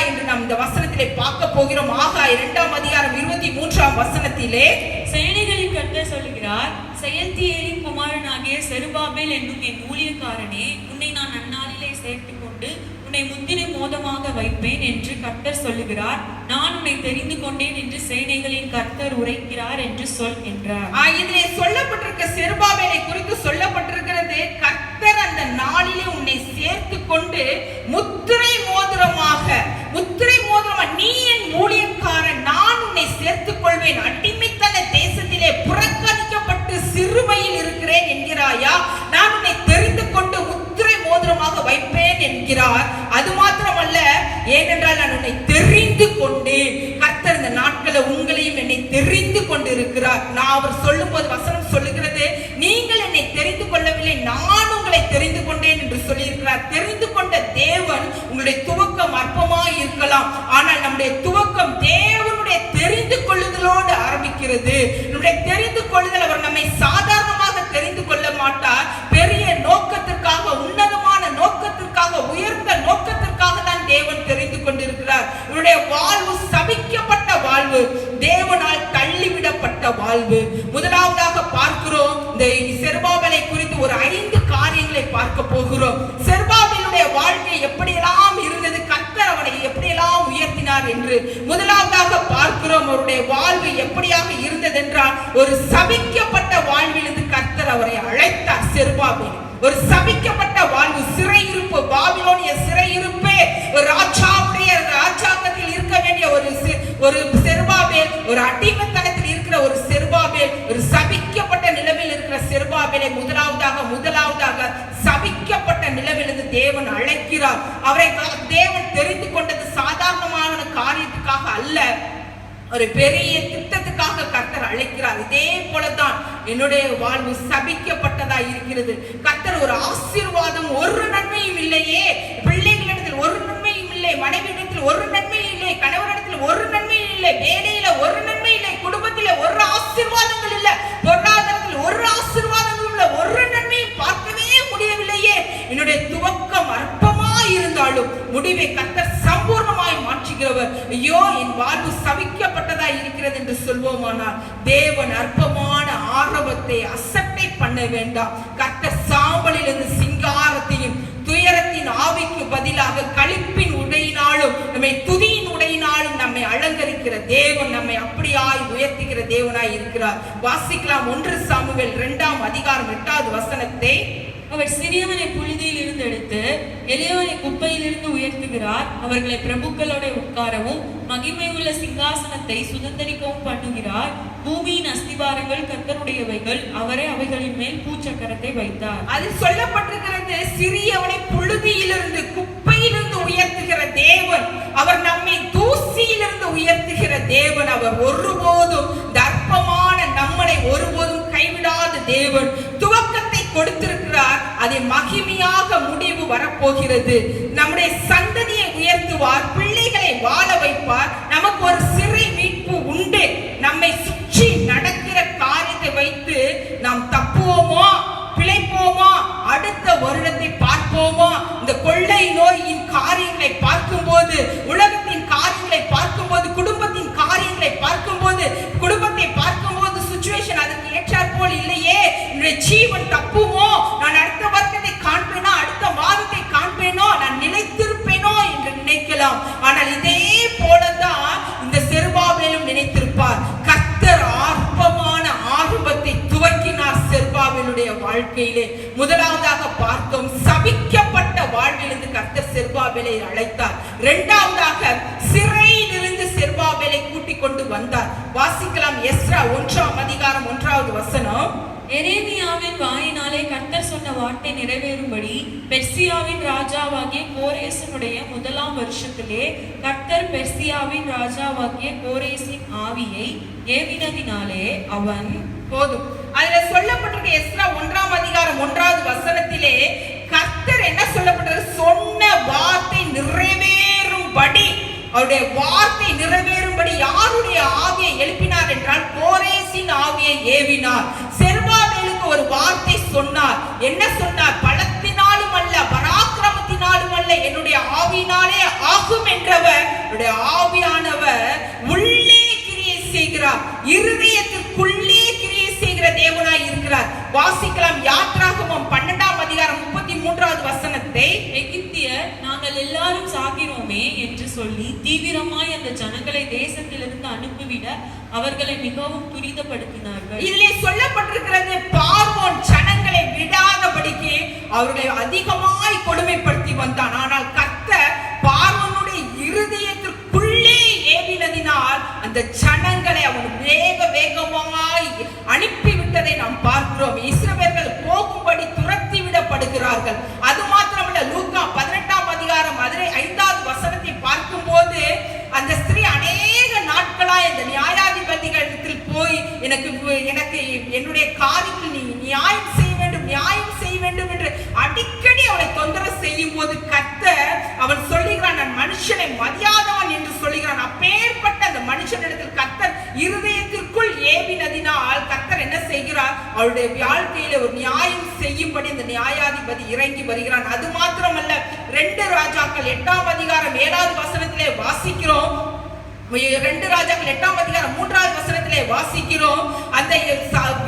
என்று நாம் இந்த வசனத்திலே பார்க்க போகிறோம். ஆகா 2 அதிகாரம் 23 வசனத்திலே சேனைகளின் கர்த்தர் சொல்லுகிறார், செயல்தியேலின் குமாரனாகிய செருபாபேல் என்னும் என் ஊழியக்காரனே, உன்னை நான் அந்நாளிலே சேர்த்துக் கொண்டு உன்னை முத்திரை மோதமாக வைப்பேன் என்று கர்த்தர் சொல்லுகிறார். நான் உன்னை தெரிந்து கொண்டேன் என்று சேனைகளின் கர்த்தர் உரைக்கிறார் என்று சொல் என்றார். இதிலே சொல்லப்பட்டிருக்க செருபாபேலை குறித்து சொல்லப்பட்டிருக்கிறது, கர்த்தர் அந்த நாளிலே உன்னை சேர்த்து கொண்டு முத்திரை மோதிரமாக நீ என் ஊழியக்காரன், நான் உன்னை சேர்த்துக் கொள்வேன். அடிமைத்தன தேசத்திலே புறக்கணிக்கப்பட்டு சிறுமையில் இருக்கிறேன் என்கிறாயா, நான் உன்னை தெரிந்து கொண்டு முத்திரை மோதிரமாக வைப்பேன் என்கிறார். அது மாத்திரமல்ல, ஏனென்றால் நான் உன்னை தெரிந்து கொண்டேன். கர்த்தர் இந்த நாட்களை உங்களையும் என்னை தெரிந்து கொண்டிருக்கிறார். நான் அவர் சொல்லும் போது வசனம் சொல்லுகிறது, நீங்கள் என்னை தெரிந்து கொள்ளவில்லை, நான் உங்களை தெரிந்து கொண்டேன் என்று சொல்லியிருக்கிறார். தெரிந்து கொண்ட தேவன் உங்களுடைய துவக்கம் அற்பமாய் இருக்கலாம், ஆனால் நம்முடைய துவக்கம் தேவனுடைய இருக்கிறது. நம்முடைய தெரிந்து கொள்ளுதல், அவர் நம்மை சாதாரணமாக தெரிந்து கொள்ள மாட்டார். பெரிய நோக்கத்திற்காக, உன்னதமான நோக்கத்திற்காக, உயர்ந்த நோக்கத்திற்காக தான் தேவன் தெரிந்து கொண்டிருக்கிறார். இவருடைய வாழ்வு சபிக்கப்பட்ட வாழ்வு, தேவனால் தள்ளிவிடப்பட்ட வாழ்வு. முதலாவதாக பார்க்கிறோம், இந்த செருபாபேலை குறித்து ஒரு 5 காரியங்களை பார்க்க போகிறோம். செருபாபேலுடைய வாழ்க்கை எப்படியெல்லாம் இருந்தது, கர்த்தர் அவனை எப்படியெல்லாம் உயர்த்தினார் என்று முதலாவதாக பார்க்கிறோம். அவருடைய வாழ்வு எப்படியாக இருந்தது என்றால், ஒரு சபிக்கப்பட்ட வாழ்விலிருந்து கர்த்தர் அவரை அழைத்தார். செருபாபேல் ஒரு சபிக்கப்பட்ட வாழ்வு, சிறையிருப்பு, பாபிலோனிய சிறையிருப்பே, ஒரு ராஜாவுடைய ராஜாங்கத்தில் இருக்க வேண்டிய ஒரு செருபாபேல், ஒரு அடிமைத்தனத்தில் இருக்கிற ஒரு செருபாபேல், ஒரு சபிக்கப்பட்ட நிலைமையில் இருக்கிற செருபாபேலை முதலாவதாக சபிக்கப்பட்ட நிலையிலிருந்து தேவன் அழைக்கிறார். அவரை தேவன் தெரிந்து கொண்டது சாதாரணமான காரியத்துக்காக அல்ல, ஒரு பெரிய திட்டத்துக்காக கர்த்தர் அழைக்கிறார். இதே போலதான் என்னுடைய வாழ்வு சபிக்கப்பட்டதா இருக்கிறது. கர்த்தர் ஒரு ஆசீர்வாதம், ஒரு நன்மையும் இல்லையே, பிள்ளைகளிடத்தில் ஒரு நன்மையும் இல்லை, மனைவியிடத்தில் ஒரு நன்மையும் இல்லை, கணவரிடத்தில் ஒரு நன்மையும் இல்லை, வேலையில ஒரு நன்மை இல்லை, குடும்பத்தில ஒரு ஆசீர்வாதங்கள் இல்லை, பொருளாதாரத்தில் ஒரு ஆசீர்வாதங்களும் இல்லை, ஒரு நன்மையும் பார்க்கவே முடியவில்லையே. என்னுடைய துவக்கம் அற்பமாய் இருந்தாலும் முடிவை கர்த்தர் சம்பூர்ணமாய் மாற்றுகிறவர். ஐயோ, என் வாழ்வு சபிக்கப்பட்டதா இருக்கிறது என்று சொல்வோமானால் தேவன் அற்பமான ஆரம்பத்தை அசட்டை பண்ண வேண்டாம். கர்த்தர் சாம்பலிலிருந்து சிங்காரத்தையும், துயரத்தின் ஆவிக்கு பதிலாக களிப்பின் உடையினாலும், நம்மை துதியின் உடையினாலும் நம்மை அலங்கரிக்கிற தேவன், நம்மை அப்படியாய் உயர்த்துகிற தேவனாய் இருக்கிறார். வாசிக்கலாம் 1 சாமுவேல் 2ஆம் அதிகாரம் 8வது வசனத்தை. அவர் சிறியவனை புழுதியில் இருந்து எடுத்து எளியவனை குப்பையிலிருந்து உயர்த்துகிறார். அவர்களை பிரபுக்களோட உட்காரவும் மகிமை உள்ள சிங்காசனத்தை சுதந்தரிக்கவும் பண்ணுகிறார். பூமியின் அஸ்திபாரங்கள் கர்த்தருடையவைகள், அவரே அவைகளின் மேல் பூச்சக்கரத்தை வைத்தார். அதில் சொல்லப்பட்டிருக்கிறது, சிறியவனை புழுதியிலிருந்து, குப்பையிலிருந்து உயர்த்துகிற தேவன். அவர் நம்மை தூசியிலிருந்து உயர்த்துகிற தேவன். அவர் ஒருபோதும் தர்ப்பமான நம்மளை ஒருபோதும் கைவிடாத தேவன். துவக்கத்தை கொடுத்திருக்கிறார், அதை மகிமையாக முடிவு வரப்போகிறது. நம்முடைய சந்ததியை உயர்த்துவார், பிள்ளைகளை வாழ வைப்பார். நமக்கு ஒரு சிறை மீட்பு உண்டு. நம்மை சுற்றி நடக்கிற காரியத்தை வைத்து நாம் தப்புவோமா, பிழைப்போமா, அடுத்த வருடத்தை பார்ப்போமா? இந்த கொள்ளை நோயின் காரியங்களை பார்க்கும்போது, உலகத்தின் காரியங்களை பார்க்கும்போது, குடும்பத்தின் காரியங்களை பார்க்கும்போது, குடும்பத்தை பார்க்கும்போது சிச்சுவேஷன் அதற்கு ஏற்றாற் போல் இல்லையே, என்னுடைய ஜீவன் தப்புமோ, நான் அடுத்த வருடத்தை காண்பேனோ, அடுத்த மாதத்தை காண்பேனோ, நான் நிலைத்திருப்பேனோ என்று நினைக்கலாம். ஆனால் இதே போலதான் இந்த செருபாபேலும் நினைத்திருப்பார். கர்த்தர் அற்பமான ஆரம்பத்தை துவக்கினார் செருபாபேலுடைய வாழ்க்கையிலே. முதலாவதாக பார்த்தோம், சபிக்கப்பட்ட வாழ்விலிருந்து கர்த்தர் செருபாபேலை அழைத்தார். இரண்டாவதாக சிறையிலிருந்து செருபாபேலை கூட்டிக் கொண்டு வந்தார். வாசிக்கலாம் எஸ்ரா 1ஆம் அதிகாரம் 1வது வசனம். எரேமியாவின் வாயினாலே கர்த்தர் சொன்ன வார்த்தை நிறைவேறும்படி பெர்சியாவின் ராஜாவாகிய கோரேசனுடைய 1ஆம் வருஷத்திலே கர்த்தர் பெர்சியாவின் ராஜாவாகிய கோரேசின் ஆவியை ஏவினதினாலே அவன் போதும். அதுல சொல்லப்பட்டிருக்க எஸ்ரா 1ஆம் அதிகாரம் 1வது வசனத்திலே கர்த்தர் என்ன சொல்லப்பட்டது? சொன்ன வார்த்தை நிறைவேறும்படி, அவருடைய வார்த்தை நிறைவேறும்படி யாருடைய ஆவியை எழுப்பினார் என்றால் கோரேசின் ஆவியை ஏவினார். செருபாபேலுக்கு ஒரு வார்த்தை சொன்னார். என்ன சொன்னார்? பலத்தினாலும் அல்ல, பராக்கிரமத்தினாலும் அல்ல, என்னுடைய ஆவியினாலே ஆகும் என்றவர். என்னுடைய ஆவியானவர் உள்ளே கிரியை செய்கிறார், இருதயத்திற்குள்ளே கிரியை செய்கிற தேவனாய் இருக்கிறார். வாசிக்கலாம் யாத்ராகமம் 12ஆம் அதிகாரம் 33வது வசனத்தை. எகிப்தியர் நாங்கள் எல்லாரும் சாகிறோமே என்று சொல்லி தீவிரமாய் அந்த ஜனங்களை தேசத்திலிருந்து அனுப்பிவிட அவர்களை மிகவும் துரிதப்படுத்தினார்கள். இதிலே சொல்லப்பட்டிருக்கிறது, பார்வோன் ஜனங்களை விடாதபடிக்கு அவர்களை அதிகமாய் கொடுமைப்படுத்தி வந்தான். ஆனால் கர்த்தர் பார்வோனுடைய இருதயத்திற்குள்ளே ஏவினதினால் அந்த ஜனங்களை அவன் வேகமாய் அனுப்பிவிட்டதை நாம் பார்க்கிறோம். இஸ்ரவேலர்கள் போகும்படி துரத்தி விடப்படுகிறார்கள். அது மாத்திரமல்ல, லூக்கா 18ஆம் அதிகாரம் 5வது வசனத்தை பார்க்கும் போது அந்த ஸ்திரீ அநேக நாட்களாய் அந்த நியாயாதிபதிகளிடத்தில் போய் எனக்கு என்னுடைய காரியத்தில் நீ நியாயம் செய்ய வேண்டும் என்று அடிக்கடி அவளை தொந்தரவு செய்யும் போது கர்த்தர் அவன் சொல்லுகிறான், நான் மனுஷனை மதியாதவன் என்று சொல்லுகிறான். அப்பேற்பட்ட அந்த மனுஷனிடத்தில் கர்த்தர் இருதயத்திற்குள் ஏவினதினால் கர்த்தர் என்ன செய்கிறார்? அவருடைய வாழ்க்கையில ஒரு நியாயம் செய்யும்படி அந்த நியாயாதிபதி இறங்கி வருகிறான். அது மாத்திரமல்ல, 2 ராஜாக்கள் 8ஆம் அதிகாரம் 7வது வசனத்திலே வாசிக்கிறோம். 2 ராஜாக்கள் 8ஆம் அதிகாரம் 3வது வசனத்திலே வாசிக்கிறோம். அந்த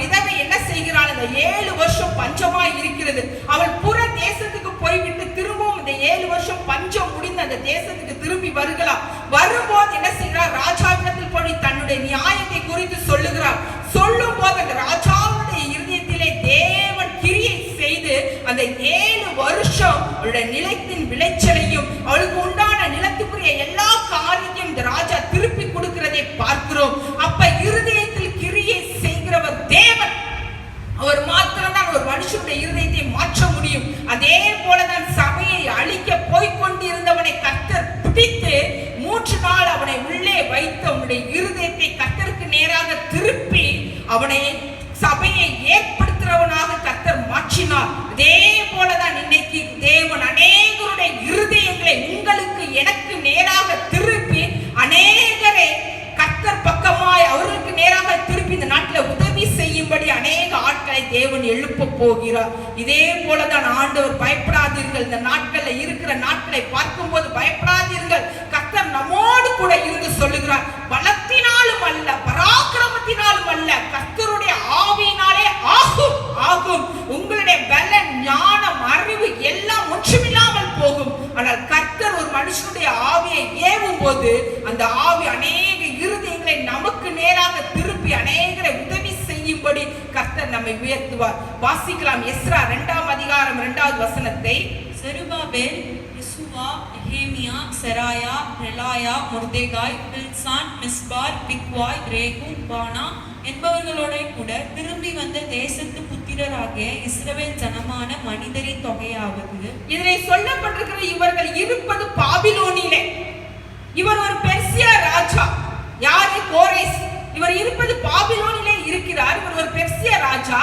விதவை என்ன செய்கிறாள்? அந்த 7 வருஷம் பஞ்சமாய் இருக்கிறது. அவள் புற தேசத்துக்கு போய்விட்டு திரும்பவும் இந்த 7 வருஷம் பஞ்சம் முடிந்து அந்த தேசத்துக்கு திரும்பி வருகிறாள். வரும்போது என்ன செய்கிறார்? ராஜாவிடத்தில் போய் தன்னுடைய நியாயத்தை குறித்து சொல்லுகிறார். சொல்லும் போது அந்த ராஜாவுடைய இருதயத்திலே தேவன் கிரியை செய்து அந்த 7 வருஷம் அவளுடைய நிலத்தின் விளைச்சலையும் அவளுக்கு உண்டான நிலத்துக்குரிய எல்லா காரியத்தையும் இந்த ராஜா திருப்பி கொடுக்கிறதை பார்க்கிறோம். அப்ப இருதயத்தில் கிரியை செய்கிறவர் தேவன். அவர் மாத்திரம்தான் ஒரு மனுஷனுடைய இருதயத்தை மாற்ற முடியும். அதே போலதான் சபையை அழிக்க போய்கொண்டிருந்தவனை கர்த்தர் பிடித்து 3 நாள் அவனை உள்ளே வைத்து அவனுடைய இருதயத்தை கர்த்தருக்கு நேராக திருப்பி அவனை சபையை ஏற்படுத்துறவனாக கர்த்தர் மாற்றினார். அதே போலதான் இன்னைக்கு தேவன் அநேகருடைய இருதயங்களை உங்களுக்கு எனக்கு நேராக திருப்பி அநேகரை கர்த்தர் பக்கமாய் அவர்களுக்கு நேராக திருப்பி இந்த நாட்டில் உதவி செய்யும்படி அநேக ஆட்களை தேவன் எழுப்ப போகிறார். இதே போலதான் ஆண்டவர், பயப்படாதீர்கள். இந்த நாட்கள்ல இருக்கிற நாட்களை பார்க்கும்போது பயப்படாதீர்கள், கர்த்தர் நம்மோடு கூட இருந்து சொல்லுகிறார். பலத்தினாலும் அல்ல, பராக்கிரமத்தினாலும் அல்ல, கர்த்தருடைய ஆவியினாலே ஆகும் ஆகும். உங்களுடைய பலன், ஞானம், அறிவு எல்லாம் ஒன்றுமில்லாமல் போகும். ஆனால் கர்த்தர் ஒரு மனுஷனுடைய ஆவியை ஏவும் போது அந்த ஆவி அநேக இருதயங்களை நமக்கு நேராக திருப்பி அநேகரை உதவி செய்யும்படி கர்த்தர் நம்மை உயர்த்துவார். வாசிக்கலாம் எஸ்ரா 2ஆம் அதிகாரம் 2வது வசனத்தை. செருபாபேல், யெசுவா, நெகேமியா, செராயா, ரெலாயா, மொர்தெகாய், பில்சான், மிஸ்பார், பிக்வாய், ரேகும், பானா என்பவர்களோட கூட திரும்பி வந்த தேசத்து புத்திரராகிய இஸ்ரவேல் ஜனமான மனிதரின் தொகையாவது. இதனை சொல்லப்பட்டிருக்கிற இவர்கள் இருப்பது பாபிலோனிலே. இவர் ஒரு பெர்சியா ராஜா. யாரு? கோரேஸ். இவர் இருப்பது பாபிலோனிலே இருக்கிறார். இவர் ஒரு பெர்சியா ராஜா.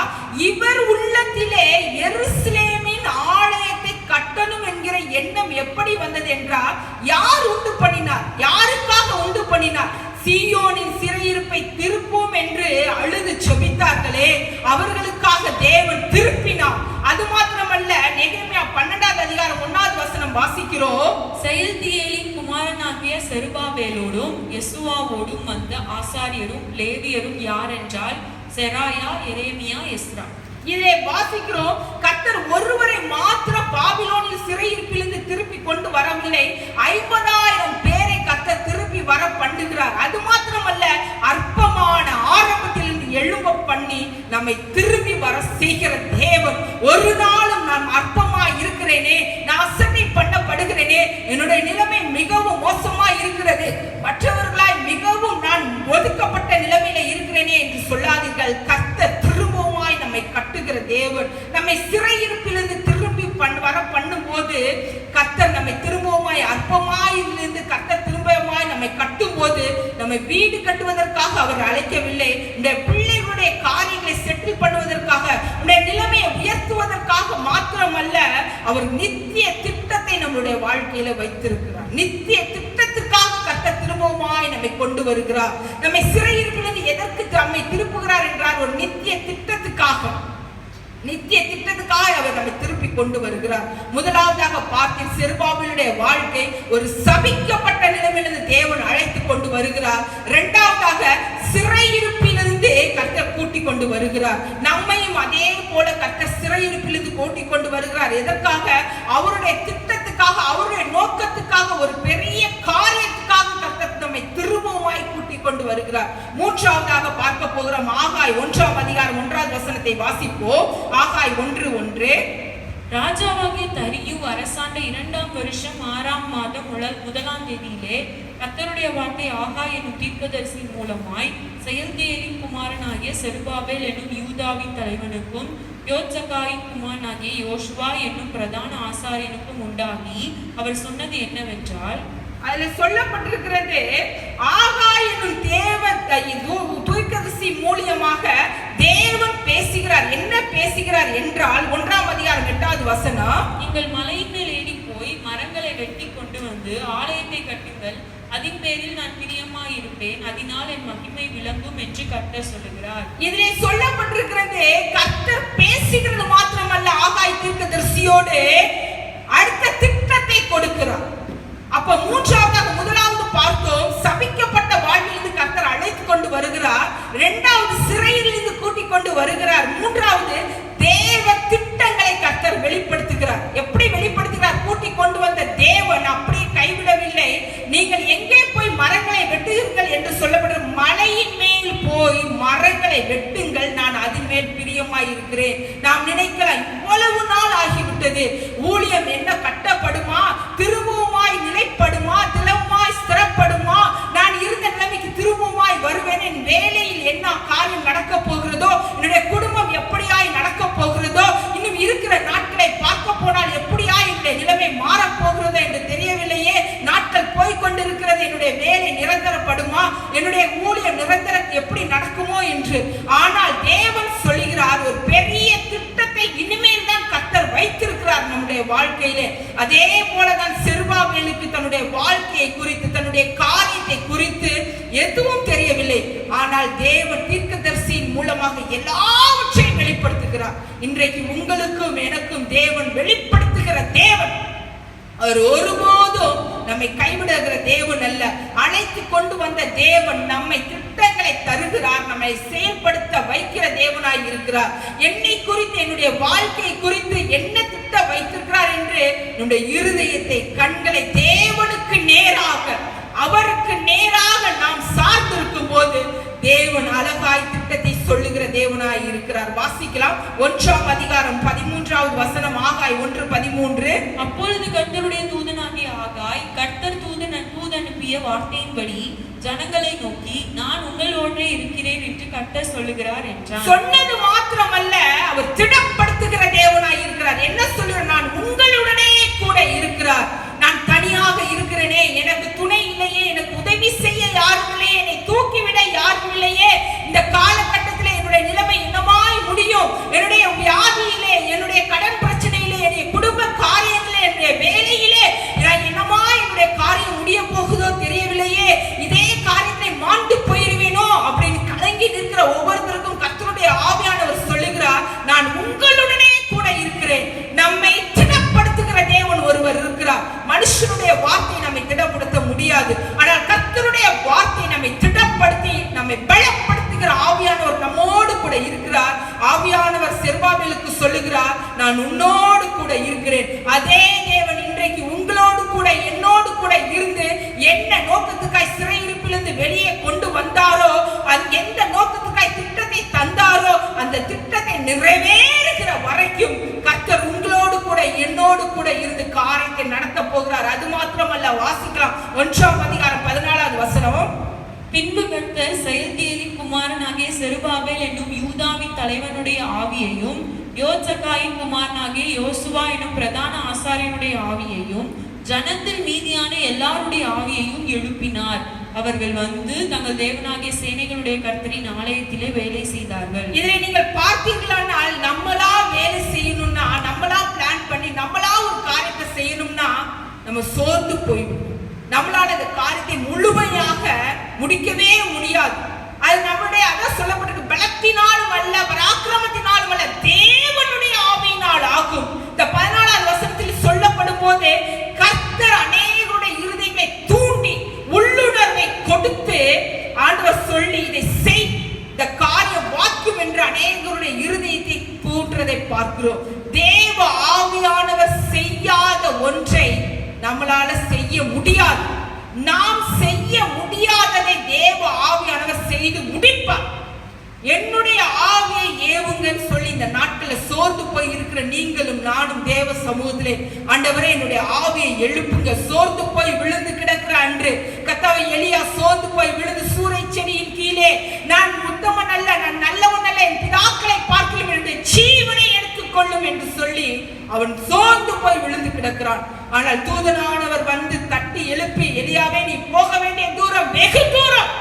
இவர் உள்ளத்திலே எருசலேமின் ஆலயத்தை கட்டணும் என்கிற எண்ணம் எப்படி வந்தது என்றால், யார் உண்டு பண்ணினார்? யாருக்காக உண்டு பண்ணினார்? சீயோனின் சிறையிருப்பை திருப்போம் என்று அழுது செபித்தார்களே, அவர்களுக்காக தேவன் திருப்பினார். அது மாத்திரமல்ல, நெகேமியா 12வது அதிகாரம் 1வது வசனம் வாசிக்கிறோம். செயல்தியேலின் குமாரனாகிய செருபாபேலோடும் யெசுவாவோடும் வந்த ஆசாரியரும் லேவியரும் யார் என்றால் செராயா, எரேமியா, எஸ்ரா. இதை வாசிக்கிறோம். கர்த்தர் ஒருவரை மாத்திரம் பாபிலோனில் சிறையிருப்பிலிருந்து திருப்பி கொண்டு வரவில்லை, 50,000 பேரை கர்த்தர் திருப்பி வர பண்ணுகிறார். அது மாத்திரமல்ல, அற்பமான ஆரம்பத்திலிருந்து எழும்ப பண்ணி நம்மை திரும்பி வர செய்கிற தேவன். ஒரு நாளும் நான் அற்பமாய் இருக்கிறேனே, நான் அசட்டை பண்ணப்படுகிறேனே, என்னுடைய நிலைமை மிகவும் மோசமாய் இருக்கிறது, மற்றவர்களாய் மிகவும் நான் ஒதுக்கப்பட்ட நிலைமையில இருக்கிறேனே என்று சொல்லாதீர்கள். கர்த்தர் திரும்பவுமாய் நம்மை கட்டுகிற தேவன். நம்மை சிறையிருப்பிலிருந்து திரும்பி வர பண்ணும் போது கர்த்தர் நம்மை திரும்பவுமாய் அற்பமாயிலிருந்து கர்த்தர் திரும்பவுமாய் நம்மை கட்டும் போது நம்மை வீடு கட்டுவதற்காக அவர் அழைக்கவில்லை. இந்த பிள்ளைகளுடைய காரியங்களை செட்டில் பண்ணுவதற்காக, உடைய நிலைமையை உயர்த்துவதற்காக மாத்திரமல்ல, அவர் நித்திய திட்டத்தை நம்முடைய வாழ்க்கையில வைத்திருக்கிறார். நித்திய திட்டத்துக்காக கர்த்தர் திரும்பவுமாய் நம்மை கொண்டு வருகிறார். நம்மை சிறையிருப்பிலிருந்து எதற்கு நம்மை திருப்புகிறார் என்றால், ஒரு நித்திய திட்டத்துக்காக. நித்திய திட்டத்துக்காக அவர் நம்மை திருப்பி கொண்டு வருகிறார். முதலாவதாக பார்த்தீர், செருபாபேலுடைய வாழ்க்கை ஒரு சபிக்கப்பட்ட நிலைமையிலிருந்து தேவன் அழைத்து கொண்டு வருகிறார். இரண்டாவதாக சிறையிருப்பிலிருந்து கர்த்தர் கூட்டி கொண்டு வருகிறார். நம்மையும் அதே போல கர்த்தர் சிறையிருப்பிலிருந்து கூட்டி கொண்டு வருகிறார். எதற்காக? அவருடைய திட்டத்துக்காக, அவருடைய நோக்கத்துக்காக, ஒரு பெரிய காரியத்துக்காக கர்த்தர் நம்மை திரும்பவுமாய் கூட்டி கொண்டு வருகிறார். மூன்றாவதாக பார்க்க போகிறோம், ஆகாய் 1ஆம் அதிகாரம் 1வது வசனத்தை வாசிப்போம். ஆகாய் 1:1. ராஜாவாகிய தரியு அரசாண்ட 2ஆம் வருஷம் 6ஆம் மாதம் 1ஆம் தேதியிலே கர்த்தருடைய வார்த்தை ஆகாய் என்னும் தீர்க்கதரிசி மூலமாய் செயல்தியேலின் குமாரனாகிய செருபாபேல் என்னும் யூதாவின் தலைவனுக்கும் யோசகாயின் குமாரனாகிய யோசுவா என்னும் பிரதான ஆசாரியனுக்கும் உண்டாகி அவர் சொன்னது என்னவென்றால், அதுல சொல்லப்பட்டிருக்கிறது, ஆகாய் என்னும் தேவன் தீர்க்கதரிசி மூலியமாக தேவன் பேசுகிறார். என்ன பேசுகிறார் என்றால், 1ஆம் அதிகாரம் 8வது வசனம், நீங்கள் மலையின் மேல் ஏறி போய் மரங்களை வெட்டி கொண்டு வந்து ஆலயத்தை கட்டுங்கள், அதின் பேரில் நான் பிரியமாய் இருப்பேன், அதனால் என் மகிமை விளங்கும் என்று கர்த்தர் சொல்லுகிறார். இதிலே சொல்லப்பட்டிருக்கிறது, கர்த்தர் பேசுகிறது மாத்திரமல்ல, ஆகாய் தீர்க்கதரிசியோடு அடுத்த திட்டத்தை கொடுக்கிறார். அப்ப மூன்றாவதாக, முதலாவது பார்த்தோம், சபிக்கப்பட்ட வாழ்விலிருந்து கர்த்தர் அழைத்து கொண்டு வருகிறார். இரண்டாவது, சிறையிலிருந்து கூட்டிக் கொண்டு வருகிறார். மூன்றாவது, தேவ திட்டங்களை கர்த்தர் வெளிப்படுத்துகிறார். எப்படி வெளிப்படுத்துகிறார்? கூட்டிக் கொண்டு வந்த தேவன் அப்படியே கைவிடவில்லை. நீங்கள் எங்கே போய் மரங்களை வெட்டுகிறீர்கள் என்று சொல்லப்படுற மலையின் மேல் போய் மரங்களை வெட்டுங்கள், நான் அதன் மேல் பிரியமாய் இருக்கிறேன். நாம் நினைக்கலாம், இவ்வளவு நாள் ஆகிவிட்டது, ஊழியம் என்ன கட்டப்படுமா, திரும்பவுமாய் நிலைப்படுமா, திலமாய் ஸ்திரப்படுமா, நான் இருந்த நிலைமைக்கு திரும்பவுமாய் வருவேன், என் வேலையில் என்ன காரியம் நடக்க போகிறதோ, என்னுடைய குடும்பம் எப்படியாய் நடக்க போகிறதோ, இன்னும் இருக்கிற நாட்களை பார்க்க போனால் எப்படியாய் என்னுடைய நிலைமை மாறப்போகிறதோ என்று தெரியவில்லையே, நாட்கள் போய்கொண்டிருக்கிறது, என்னுடைய வேலை நிரந்தரப்படுமா, என்னுடைய ஊழியம் நிரந்தரம் எப்படி நடக்குமோ என்று. ஆனால் தேவன் சொல்லுகிறார், ஒரு பெரிய திட்டத்தை இனிமேல் தான் கர்த்தர் வைத்திருக்கிறார் நம்முடைய வாழ்க்கையிலே. அதே போலதான் செருபாபேலுக்கு தன்னுடைய வாழ்க்கையை குறித்து, தன்னுடைய காரியத்தை குறித்து எதுவும் தெரியவில்லை. ஆனால் தேவன் தீர்க்கதரிசியின் மூலமாக எல்லாவற்றையும் வெளிப்படுத்துகிறார். இன்றைக்கு உங்களுக்கும் எனக்கும் தேவன் வெளிப்படுத்துகிற தேவன். அவர் ஒருபோதும் நம்மை கைவிடுகிற தேவன் அல்ல. அழைத்து கொண்டு வந்த தேவன் நம்மை திட்டங்களை தருகிறார், நம்மை செயல்படுத்த வைக்கிற தேவனாய் இருக்கிறார். என்னை குறித்து, என்னுடைய வாழ்க்கை குறித்து என்ன திட்டம் வைத்திருக்கிறார் என்று நம்முடைய இருதயத்தை, கண்களை தேவனுக்கு நேராக, அவருக்கு நேராக நாம் சார்ந்திருக்கும் போது தேவன் அழகாய் திட்டத்தை சொல்லுகிற தேவனாய் இருக்கிறார். வாசிக்கலாம். 1ஆம் அதிகாரம் 13வது வசனம், ஆகாய் 1:13. அப்பொழுது கர்த்தருடைய தூதனாகிய ஆகாய் கர்த்தர் தூது அனுப்பிய வார்த்தையின்படி ஜனங்களை நோக்கி, நான் உங்களோடே இருக்கிறேன் என்று கர்த்தர் சொல்லுகிறார் என்றார். சொன்னது மாத்திரமல்ல, அவர் திடப்படுத்துகிற தேவனாய் இருக்கிறார். என்ன சொல்லுகிறார்? நான் உங்களுடனே கூட இருக்கிறார். நான் தனியாக இருக்கிறேனே, எனக்கு துணை இல்லையே, எனக்கு உதவி செய்ய யாரும் இல்லையே, என்னை தூக்கிவிட யாரும் இல்லையே, இந்த காலகட்டத்தில் என்னுடைய நிலைமை என்னமாய் முடியும், என்னுடைய வியாதியிலே, என்னுடைய கடன் பிரச்சனையிலே, என்னுடைய குடும்ப காரியங்களே, என்னுடைய வேலையிலே என்னமாய் என்னுடைய காரியம் முடிய போகுதோ தெரியவில்லையே, இதே காரியத்தை மாண்டு போயிருவேனோ அப்படின்னு கலங்கி நிற்கிற ஒவ்வொருத்தருக்கும் கர்த்தருடைய ஆவியானவர் சொல்லுகிறார், நான் உங்களுடனே கூட இருக்கிறேன். நம்மை திடப்படுத்துகிற தேவன் ஒருவர் இருக்கிறார். மனுஷனுடைய வார்த்தை நம்மை திடப்படுத்த முடியாது, ஆனால் கர்த்தருடைய வார்த்தை நம்மை திடப்படுத்தி நம்மை பலப்படுத்துகிற ஆவியானவர் நம்மோடு கூட இருக்கிறார். ஆவியானவர் செருபாபேலுக்கு சொல்லுகிறார், நான் உன்னோடு கூட இருக்கிறேன். அதே தேவன் இன்றைக்கு உங்களோடு கூட, என்னோடு கூட இருந்து என்ன நோக்கத்துக்காய் சிறையிருப்பிலிருந்து வெளியே கொண்டு வந்தாரோ, அது எந்த நோக்கத்துக்காய் திட்டத்தை தந்தாரோ, அந்த திட்டத்தை நிறைவேறுகிற வரைக்கும் கர்த்தர் உங்களோடு கூட, என்னோடு கூட இருந்து காரியத்தை நடத்த போகிறார். அது மாத்திரமல்ல, வாசிக்கலாம். 1ஆம் அதிகாரம் 14வது வசனம். பின்பு கர்த்தர் செயல்தியேலின் குமாரனாகிய செருபாபேல் என்னும் யூதாவின் தலைவனுடைய ஆவியையும், யோசகாயின் குமாரனாகிய யோசுவா என்னும் பிரதான ஆசாரியனுடைய ஆவியையும், ஜனத்தில் மீதியான எல்லாருடைய ஆவியையும் எழுப்பினார். அவர்கள் வந்து தங்கள் தேவனாகிய சேனைகளுடைய கர்த்தரின் ஆலயத்திலே வேலை செய்தார்கள். இதை நீங்கள் பார்த்தீர்களானால், நம்மளா வேலை செய்யணும்னா, நம்மளா பிளான் பண்ணி, நம்மளா ஒரு காரியத்தை செய்யணும்னா நம்ம சோர்ந்து போய்விடும். நம்மளால இந்த காரியத்தை முழுமையாக முடிக்கவே முடியாது. அது நம்முடைய, அதான் சொல்லப்பட்டிருக்கு, பலத்தினாலும் அல்ல, பராக்கிரமத்தினாலும் அல்ல, தேவனுடைய ஆவியினால் ஆகும். இந்த 14வது வசனத்தில் சொல்லப்படும் போது கர்த்தர் அநேகருடைய இருதயங்களை தூண்டி உள்ளுணர்வை கொடுத்து ஆண்டவர் சொல்லி, இதை செய், இந்த காரியம் வாக்கியம் என்று அநேகருடைய இருதயத்தை தூண்டுறதை பார்க்கிறோம். தேவ ஆவியானவர் செய்யாத ஒன்றை நம்மளால செய்ய முடியாது. நாம் செய்ய முடியாததை தேவ ஆவியானவர் செய்து முடிப்பார். என்னுடைய ஆவியை ஏவுங்கன்னு சொல்லி இந்த நாட்களில் சோர்ந்து போய் இருக்கிற நீங்களும் நானும் தேவ சமூகத்திலே, ஆண்டவரே என்னுடைய ஆவியை எழுப்புங்க. சோர்ந்து போய் விழுந்து கிடக்கிற அன்று கர்த்தாவே, எலியா சோர்ந்து போய் விழுந்து சூரை செடியின் கீழே, நான் உத்தமன் அல்ல, நான் நல்லவன் அல்ல, என் பிதாக்களை பார்க்கலும் என்னுடைய ஜீவனை எடுத்துக்கொள்ளும் என்று சொல்லி அவன் சோர்ந்து போய் விழுந்து கிடக்கிறான். ஆனால் தூதனானவர் வந்து தட்டி எழுப்பி, எலியாவே நீ போக வேண்டிய தூரம் வெகு தூரம்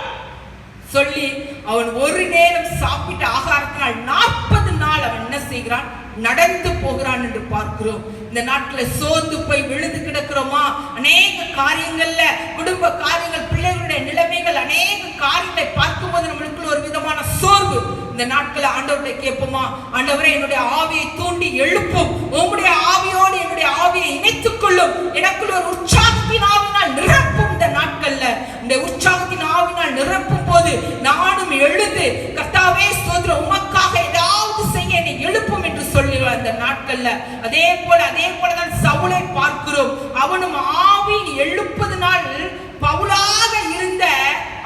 சொல்லி, அவன் ஒரு நேரம் சாப்பிட்ட ஆகாரத்தினால் 40 நாள் அவன் என்ன செய்கிறான்? நடந்து போகிறான் என்று பார்க்கிறோம். இந்த நாட்களை சோர்ந்து போய் விழுந்து கிடக்கிறோமா? அநேக காரியங்கள்ல, குடும்ப காரியங்கள், பிள்ளைகளுடைய நிலைமைகள், அநேக காரியங்களை பார்க்கும்போது நம்மளுக்குள்ள ஒரு விதமான சோர்வு. இந்த நாட்களை ஆண்டவரை கேட்போமா? ஆண்டவரே, என்னுடைய ஆவியை தூண்டி எழுப்பும், உம்முடைய ஆவியோடு என்னுடைய ஆவியை இணைத்துக் கொள்ளும், எனக்குள்ள ஒரு உற்சாகத்தின் ஆவினால் நிரப்பும். இந்த நாட்கள்ல இந்த உற்சாகத்தின் ஆவினால் நிரப்பும் போது நானும் எழுந்து கர்த்தாவே ஸ்தோத்திரம், உமக்காக ஏதாவது செய்ய என்னை எழுப்பும் என்று சொல்லுவார். அந்த நாட்கள்ல அதே போலதான் சவுலை பார்க்கிறோம். அவனும் ஆவியின் எழுப்பதினால், பவுலாக இருந்த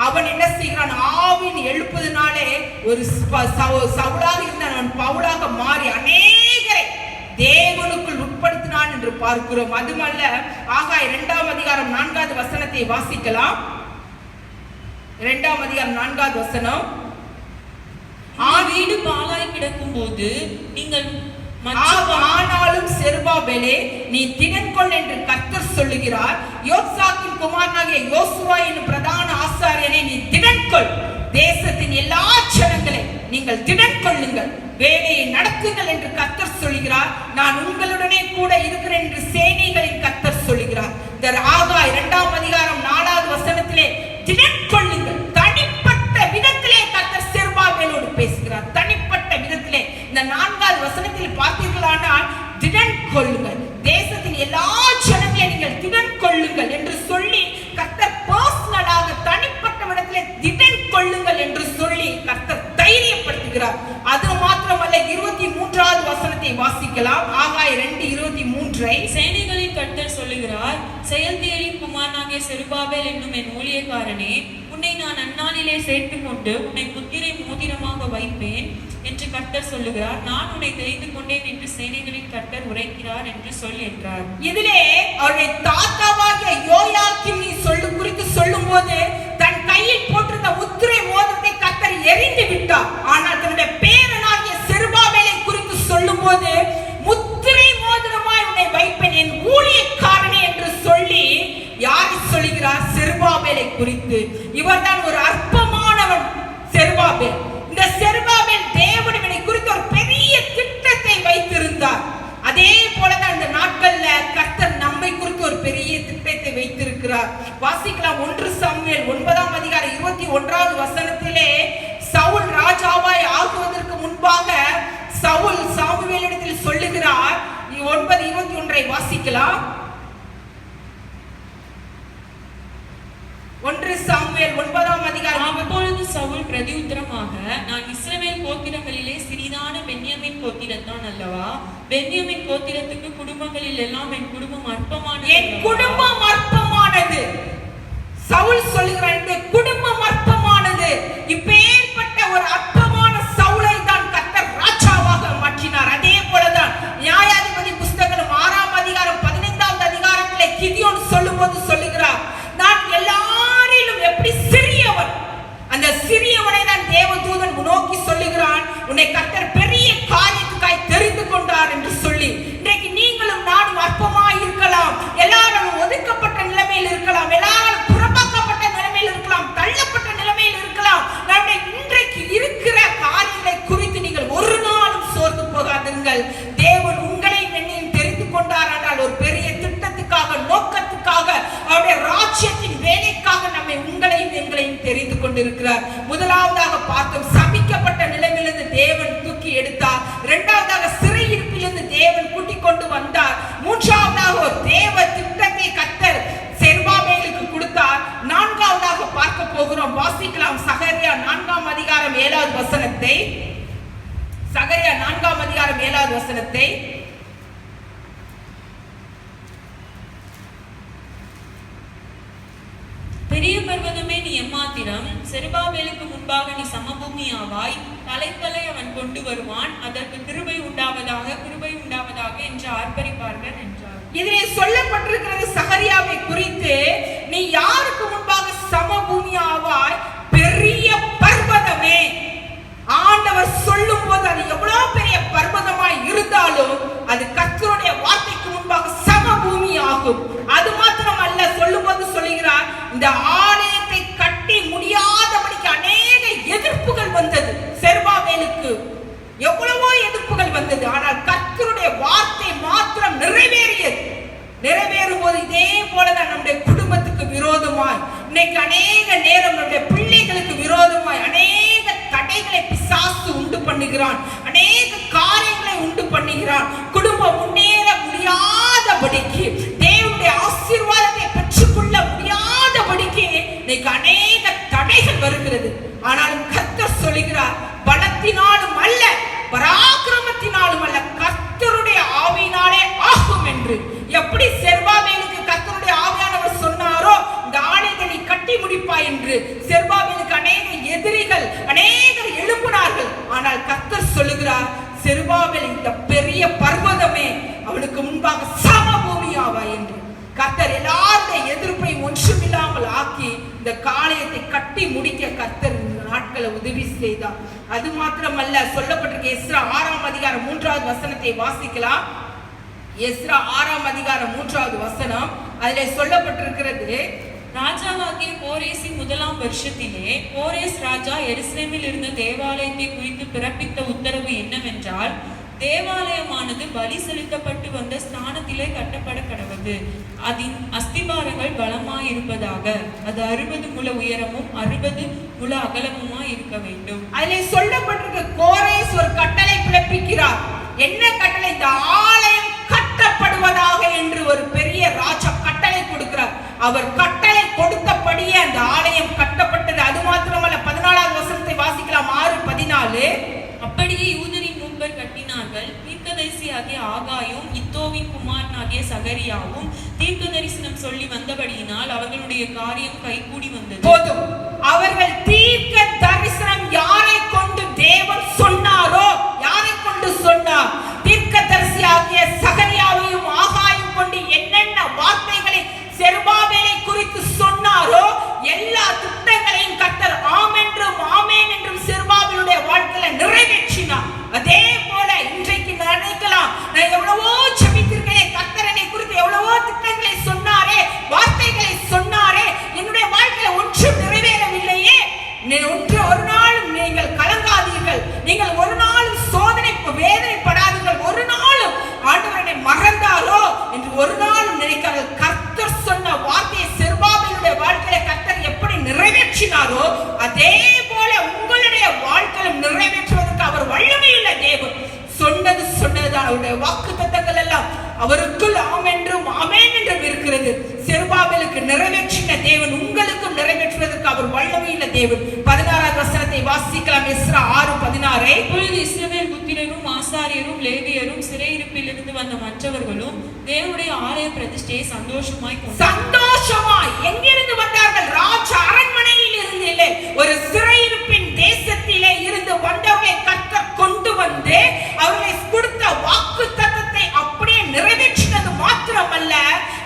அவன் என்ன செய்கிறான்? ஆவியின் எழுப்பதினாலே ஒரு சவுலாக இருந்த அவன் பவுலாக மாறி அநேகரை தேவனுக்குள் உட்படுத்தினான் என்று பார்க்கிறோம். அதுமல்ல, ஆகாய் 2ஆம் அதிகாரம் 4வது வசனத்தை வாசிக்கலாம். 2ஆம் அதிகாரம் 4வது வசனம். வீடு பாழாய் கிடக்கும் போது நீங்கள் ஆனாலும் செருபாபேலே, நீ திடன் கொள் என்று கர்த்தர் சொல்லுகிறார். யோசாக்கின் குமாரனாகிய யோசுவா என்னும் பிரதான ஆசாரியனை நீ திடன் கொள். தேசத்தின் எல்லா ஜனங்களை நீங்கள் திடன் கொள்ளுங்கள், வேலையை நடத்துங்கள் என்று கர்த்தர் சொல்லுகிறார். நான் உங்களுடனே கூட இருக்கிறேன் என்று சேனைகளின் கர்த்தர் சொல்லுகிறார். இந்த ஆகாய் 2ஆம் அதிகாரம் 4வது வசனத்திலே திடன் கொள்ளுங்கள். தனிப்பட்ட விதத்திலே கர்த்தர் செருபாபேலோடு பேசுகிறார். தனிப்பட்ட விதத்திலே இந்த 4வது வசனத்தில் பார்த்தீர்களானால் திடன் கொள்ளுங்கள், தேசத்தின் எல்லா ஜனங்களை நீங்கள் திடன் கொள்ளுங்கள் என்று சொல்லி கர்த்தர் பர்சனலாக தனிப்பட்ட விதத்திலே திடன் கொள்ளுங்கள் என்று சொல்லி கர்த்தர் தைரியப்படுத்துகிறார். அது மாத்திரமல்ல, 23வது வசனத்தை வாசிக்கலாம். ஆகாய் 2:23. சேனைகளின் கர்த்தர் சொல்லுகிறார், செயல்தியலின் குமாரனாகிய செருபாபேல் என்னும் என் ஊழியக்காரனே, உன்னை நான் அந்நாளிலே சேர்த்துக் கொண்டு உன்னை முத்திரை மோதிரமாக வைப்பேன் என்று கர்த்தர் சொல்லுகிறார். நான் உன்னை தெரிந்து கொண்டேன் என்று சேனைகளின் கர்த்தர் உரைக்கிறார் என்று சொல் என்றார். இதிலே அவருடைய தாத்தாவாகிய யோயாக்கீம் குறித்து சொல்லும் போது தன் கையில் போட்டிருந்த முத்திரை மோதிரத்தை கர்த்தர் எறிந்து விட்டார். ஆனால் தன்னுடைய பேரனாகிய செருபாபேலை குறித்து சொல்லும் போது முத்திரை மோதிரமாய் உன்னை வைப்பேன் என் ஊழியக்காரனே என்று சொல்லி யாரை சொல்லுகிறார்? செருபாபேலை குறித்து. இவர்தான் ஒரு அற்பமானவன் செருபாபேல். இந்த செருபாபேல் தேவனுடைய குறித்து ஒரு பெரிய திட்டத்தை வைத்திருந்தார். அதே போலதான் இந்த நாட்கள்ல கர்த்தர் நம்மை குறித்து ஒரு பெரிய திட்டத்தை வைத்திருக்கிறார். வாசிக்கலாம். 1 சாமுவேல் 9ஆம் அதிகாரம் 21வது வசனத்திலே சவுல் ராஜாவாய் ஆகுவதற்கு முன்பாக சவுல் சாமுவேலிடத்தில் சொல்லுகிறார். 9:21 வாசிக்கலாம். 1 சாமுவேல் 9ஆம் அதிகாரம். அப்பொழுது சவுல் பிரதியுத்தரமாக, நான் இஸ்ரவேல் கோத்திரங்களிலே சிறிதான பென்யமீன் கோத்திரத்தான் அல்லவா? பென்யமீன் கோத்திரத்துக்கு குடும்பங்களில் எல்லாம் என் குடும்பம் அற்பமானது. என் குடும்பம் அற்பமானது. சவுல் சொல்லுகிறார், இந்த குடும்பம் அற்பமானது. இப்பேற்பட்ட ஒரு அற்பமான சவுலை தான் கர்த்தர் ராஜாவாக மாற்றினார். அதே போலதான் நியாயாதிபதி புஸ்தகம் 6ஆம் அதிகாரம் 15வது அதிகாரத்திலே கிதியோன் சொல்லும்போது சொல்லுகிறார், நான் எல்லாரிலும் எப்படி சிறியவன். அந்த சிறியவனை தான் தேவதூதன் நோக்கி சொல்லுகிறான், உன்னை கர்த்தர் பெரிய காரியத்துக்காய் தெரிந்து கொண்டார் என்று சொல்லி. இன்றைக்கு நீங்களும் நானும் அற்பமாய் இருக்கலாம், எல்லாரும் ஒதுக்கப்பட்ட நிலைமையில் இருக்கலாம், எல்லாரும் புறம்பாக்கப்பட்ட நிலைமையில் இருக்கலாம், தள்ளப்பட்ட நிலைமையில் இருக்கலாம். நம்முடைய இன்றைக்கு இருக்கிற காரியங்களை குறித்து நீங்கள் ஒரு நாளும் சோர்ந்து போகாதீர்கள். தேவன் உங்களை என்னையும் தெரிந்து கொண்டார் என்றால் ஒரு பெரிய திட்டத்துக்காக, நோக்கத்துக்காக, அவருடைய ராஜ்யத்தின் வேலைக்காக நம்மை உங்களையும் எங்களையும் தெரிந்து கொண்டிருக்கிறார். முதலாவதாக பார்த்தோம், சபிக்கப்பட்ட நிலையிலிருந்து தேவன் தூக்கி எடுத்தார். இரண்டாவதாக சிறையிருப்பிலிருந்து தேவன் கூட்டிக் கொண்டு வந்தார். மூன்றாவதாக ஒரு தேவ திட்டத்தை கர்த்தர் செருபாபேலுக்கு கொடுத்தார். நான்காவதாக பார்க்க போகிறோம். வாசிக்கலாம். சகரியா 4ஆம் அதிகாரம் 7வது வசனத்தை. சகரியா 4ஆம் அதிகாரம் 7வது வசனத்தை. பெரிய பர்வதமே நீ எம்மாத்திரம், செருபாபேலுக்கு முன்பாக நீ சமபூமி ஆவாய். தலைத்தலை அவன் கொண்டு வருவான், அதற்கு கிருபை உண்டாவதாக, கிருபை உண்டாவதாக என்று ஆர்ப்பரிப்பார்கள் என்றார். இதிலே சொல்லப்பட்டிருக்கிறது சகரியாவை குறித்து, நீ யாருக்கு முன்பாக சமபூமி ஆவாய்? பெரிய பர்வதமே. ஆண்டவர் சொல்லும் போது அது எவ்வளவு பெரிய பர்வதமாய் இருந்தாலும் அது கர்த்தருடைய வார்த்தைக்கு முன்பாக சமபூமி ஆகும். அது மாத்திரம் அல்ல, சொல்லும் போது சொல்லுகிறார், இந்த ஆலயத்தை கட்டி முடியாதபடிக்கு அநேக எதிர்ப்புகள் வந்தது. செருபாபேலுக்கு எவ்வளவோ எதிர்ப்புகள் வந்தது. ஆனால் கர்த்தருடைய வார்த்தை மாத்திரம் நிறைவேறும் போது இதே போலதான் நம்முடைய குடும்பத்துக்கு விரோதமாய், இன்னைக்கு அநேக நேரம் நம்முடைய பிள்ளைகளுக்கு விரோதமாய் அநேக தடைகளை பிசாசு உண்டு பண்ணுகிறான், அநேக காரியங்களை உண்டு பண்ணுகிறான். குடும்பம் முன்னேற முடியாதபடிக்கு, தேவனுடைய ஆசீர்வாதத்தை பெற்றுக்கொள்ள முடியாதபடிக்கு இன்னைக்கு அநேக தடைகள் வருகிறது. ஆனாலும் கர்த்தர் சொல்லுகிறார், பலத்தினாலும் அல்ல, பராக்கிரமத்தினாலும் அல்ல, கர்த்தருடைய ஆவியினாலே ஆகும் என்று. எப்படி செருபாபேலுக்கு கர்த்தருடைய ஆவியானவர் சொன்னாரோ, இந்த ஆலயத்தை நீ கட்டி முடிப்பாய் என்று. செருபாபேலுக்கு அநேக எதிரிகள், அநேகர் எழும்பினார்கள். ஆனால் கர்த்தர் சொல்லுகிறார், செருபாபேல் இந்த பெரிய பர்வதமே அவனுக்கு முன்பாக சமபூமியாவா என்று. கர்த்தர் எல்லாருடைய எதிர்ப்பையும் ஒன்றுமில்லாமல் ஆக்கி இந்த காலயத்தை கட்டி முடிக்க கர்த்தர் நாட்களை உதவி செய்தார். அது மாத்திரமல்ல, சொல்லப்பட்டிருக்க எஸ்ரா 6ஆம் அதிகாரம் 3வது வசனத்தை வாசிக்கலாம். எஸ்ரா 6ஆம் அதிகாரம் 3வது வசனம், அதிலே சொல்லப்பட்டிருக்கிறது, ராஜாவாகிய கோரேசின் 1ஆம் வருஷத்திலே கோரேஸ் ராஜா எருசலேமில் இருந்த தேவாலயத்தை குறித்து பிறப்பித்த உத்தரவு என்னவென்றால், தேவாலயமானது பலி செலுத்தப்பட்டு வந்த ஸ்தானத்திலே கட்டப்பட கடவது. அதன் அஸ்திபாரங்கள் பலமாயிருப்பதாக. அது 60 முழ உயரமும் 60 முழ அகலமுமாய் இருக்க வேண்டும். அதிலே சொல்லப்பட்டிருக்க கோரேஸ் ஒரு கட்டளை பிறப்பிக்கிறார். என்ன கட்டளை? இந்த ஆலயம் கட்டப்படுவதாக என்று ஒரு பெரிய ராஜா கட்டளை கொடுக்கிறார். அவர் கட்டளை கொடுத்தபடியே அந்த ஆலயம் கட்டப்பட்டது. அது மாத்திரமல்ல, 14வது வசனத்தை வாசிக்கலாம். 6:14. அப்படியே யூதரின் மூப்பர் கட்டினார்கள். தீர்க்கதரிசியாகிய ஆகாயும் இத்தோவின் குமாரனாகிய சகரியாவும் தீர்க்க தரிசனம் சொல்லி வந்தபடியினால் அவர்களுடைய காரியம் கைகூடி வந்தது. போதும். அவர்கள் தீர்க்க தரிசனம் யாரை கொண்டு தேவன் சொன்னாரோ, யாரை கொண்டு சொன்னார்? தீர்க்கதரிசியாகிய சகரியாவையும் ஆகாயும் கொண்டு என்னென்ன வார்த்தைகளை செருபாபேலை குறித்து சொன்னாரோ, எல்லா திட்டங்களையும் கர்த்தர் ஆமென் என்றும் செருபாபேலுடைய வாழ்க்கையில நிறைவேற்றினார். அதே போல இன்றைக்கு நினைக்கலாம், நான் எவ்வளவோ ஜெபித்திருக்கிறேன், கர்த்தர் என்னை குறித்து எவ்வளவோ திட்டங்களை சொன்னாரே, வார்த்தைகளை சொன்னாரே, என்னுடைய வாழ்க்கையில ஒன்றும் நிறைவேறவில்லையே. ஒரு நாளும் நீங்கள் கலங்காதீர்கள், நீங்கள் ஒரு நாளும் சோதனை வேதனைப்படாதீர்கள், ஒரு நாளும் ஆண்டவரை மறந்தாரோ என்று ஒரு நாளும் நினைக்காதீர்கள். கர்த்தர் சொன்ன வார்த்தையை செருபாபேலுடைய வாழ்க்கையில கர்த்தர் எப்படி நிறைவேற்றினாரோ, அதே போல உங்களுடைய வாழ்க்கையிலும் நிறைவேற்றுவதற்கு அவர் வல்லமையுள்ள தேவன். சொன்னதுதான் அவருடைய வாக்குத்தத்தங்கள் எல்லாம் அவருக்குள் ஆமென் என்றும் இருக்கிறது. செருபாபேலுக்கு நிறைவேற்றின தேவன் உங்களுக்கும் நிறைவேற்றுவதற்கு அவர் வல்லமையுள்ள தேவன். 16வது வசனத்தை வாசிக்கலாம். எஸ்ரா 6:16. இப்பொழுது இஸ்ரவேல் புத்திரரும் ஆசாரியரும் லேவியரும் சிறையிருப்பிலிருந்து வந்த மற்றவர்களும் தேவனுடைய ஆலய பிரதிஷ்டையை சந்தோஷமாய் எங்கிருந்து வந்தார்கள்? ராஜ அரண்மனையில் இருந்து இல்லை, ஒரு சிறையிருப்பின் தேசத்திலே இருந்து வந்தவர்களை கர்த்தர் கொண்டு வந்து அவர்களை கொடுத்த வாக்கு தத்தத்தை அப்படியே நிறைவேற்றினது மாத்திரமல்ல,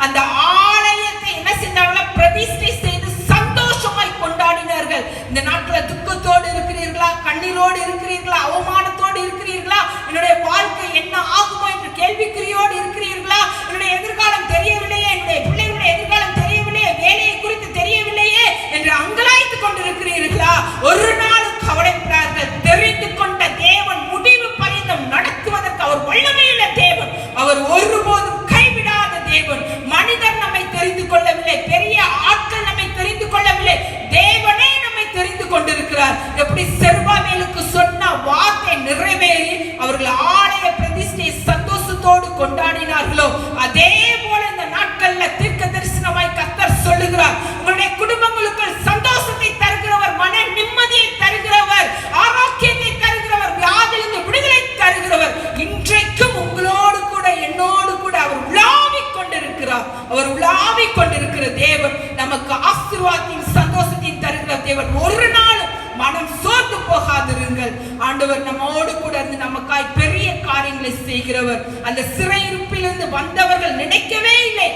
அந்த ஆலயத்தை என்ன செய்தார்கள்? பிரதிஷ்டை செய்து சந்தோஷமாய் கொண்டாடினார்கள். இந்த நாட்டில் துக்கத்தோடு இருக்கிறீர்களா? கண்ணீரோடு இருக்கிறீர்களா? அவமானத்தோடு இருக்கிறீர்களா? என்னுடைய வாழ்க்கை என்ன ஆகுமோ என்று கேள்விக்குறியோடு இருக்கிறீர்களா? என்னுடைய எதிர்காலம் தெரியவில்லையே, என்னுடைய பிள்ளைகளுடைய எதிர்காலம் தெரியவில்லையே, வேலையை குறித்து தெரியவில்லையே என்று அங்கலாய்த்துக் கொண்டிருக்கிறீர்களா? ஒரு நாளும் கவலைப்படார்கள். தெரிந்து கொண்ட தேவன் முடிவு பரியந்தம் நடத்துவதற்கு அவர் வல்லமையுள்ள தேவன். அவர் ஒருபோதும் கைவிடாத தேவன். மனிதர் நம்மை தெரிந்து கொள்ளவில்லை, பெரிய ஆட்கள் நம்மை தெரிந்து கொள்ளவில்லை, தேவனே நம்மை தெரிந்து கொண்டிருக்கிறார். எப்படி செருபாபேலுக்கு சொன்ன வார்த்தை நிறைவேறி அவர்கள் ஆலய பிரதிஷ்டை சந்தோஷத்தோடு கொண்டாடினார்களோ, அதே போல இந்த நாட்கள்ல தீர்க்க தரிசனமாய் கர்த்தர் சொல்லுகிறார், உங்களுடைய குடும்பங்களுக்குள் சந்தோஷத்தை தருகிறவர், மன நிம்மதியை தருகிறவர், ஆரோக்கியத்தை தருகிறவர், வியாதியிலிருந்து விடுதலை தருகிறவர். இன்றைக்கும் உங்களோடு கூட என்னோடு கூட அவர் உலாவிக் கொண்டிருக்கிறார். அவர் உலாவிக் கொண்டிருக்கிற தேவன், நமக்கு ஆசீர்வாதத்தையும் சந்தோஷத்தையும் தருகிற தேவன். ஒரு நாளும் மனம் சோர்ந்து போகாதிருங்கள். ஆண்டவர் நம்மோடு கூட இருந்து நமக்காய் பெரிய காரியங்களை செய்கிறவர். அந்த சிறையிருப்பிலிருந்து வந்தவர்கள் நினைக்கவே இல்லை.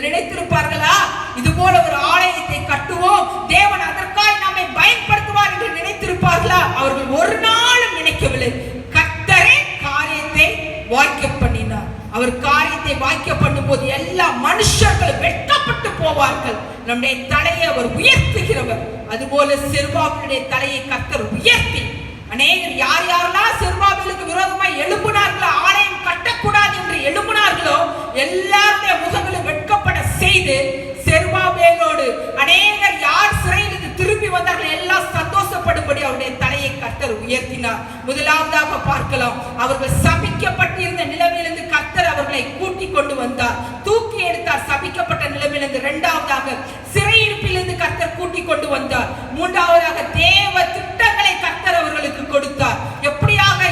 நினைத்திருப்பார்களா இது போல ஒரு ஆலயத்தை கட்டுவோம், தேவன் அதற்காக நம்மை பயன்படுத்துவார் என்று நினைத்திருப்பார்களா? அவர்கள் ஒரு நாளும் நினைக்கவில்லை. கர்த்தரே காரியத்தை வாய்க்க பண்ணினார். அவர் காரியத்தை வாய்க்க பண்ணும் போது எல்லா மனுஷர்களும் வெட்கப்பட்டு போவார்கள். நம்முடைய தலையை அவர் உயர்த்துகிறவர். அதுபோல செருபாபேலுடைய தலையை கர்த்தர் உயர்த்தி அநேகர் யாரெல்லாம் செருபாபேலுக்கு விரோதமாய் எழும்பினார்களோ, ஆலயம் கட்டக்கூடாது என்று எழும்பினார்கள், பார்த்தார்களோ எல்லாருடைய முகங்களும் வெட்கப்பட செய்து செருபாபேலோடு அநேகர் யார் சிறையிலிருந்து திரும்பி வந்தார்கள் எல்லாம் சந்தோஷப்படும்படி அவருடைய தலையை கர்த்தர் உயர்த்தினார். முதலாவதாக பார்க்கலாம், அவர்கள் சபிக்கப்பட்டிருந்த நிலைமையிலிருந்து கர்த்தர் அவர்களை கூட்டிக் கொண்டு வந்தார், தூக்கி எடுத்தார். சபிக்கப்பட்ட நிலைமையிலிருந்து. இரண்டாவதாக சிறையிருப்பிலிருந்து கர்த்தர் கூட்டிக் கொண்டு வந்தார். மூன்றாவதாக தேவ திட்டங்களை கர்த்தர் அவர்களுக்கு கொடுத்தார், எப்படியாக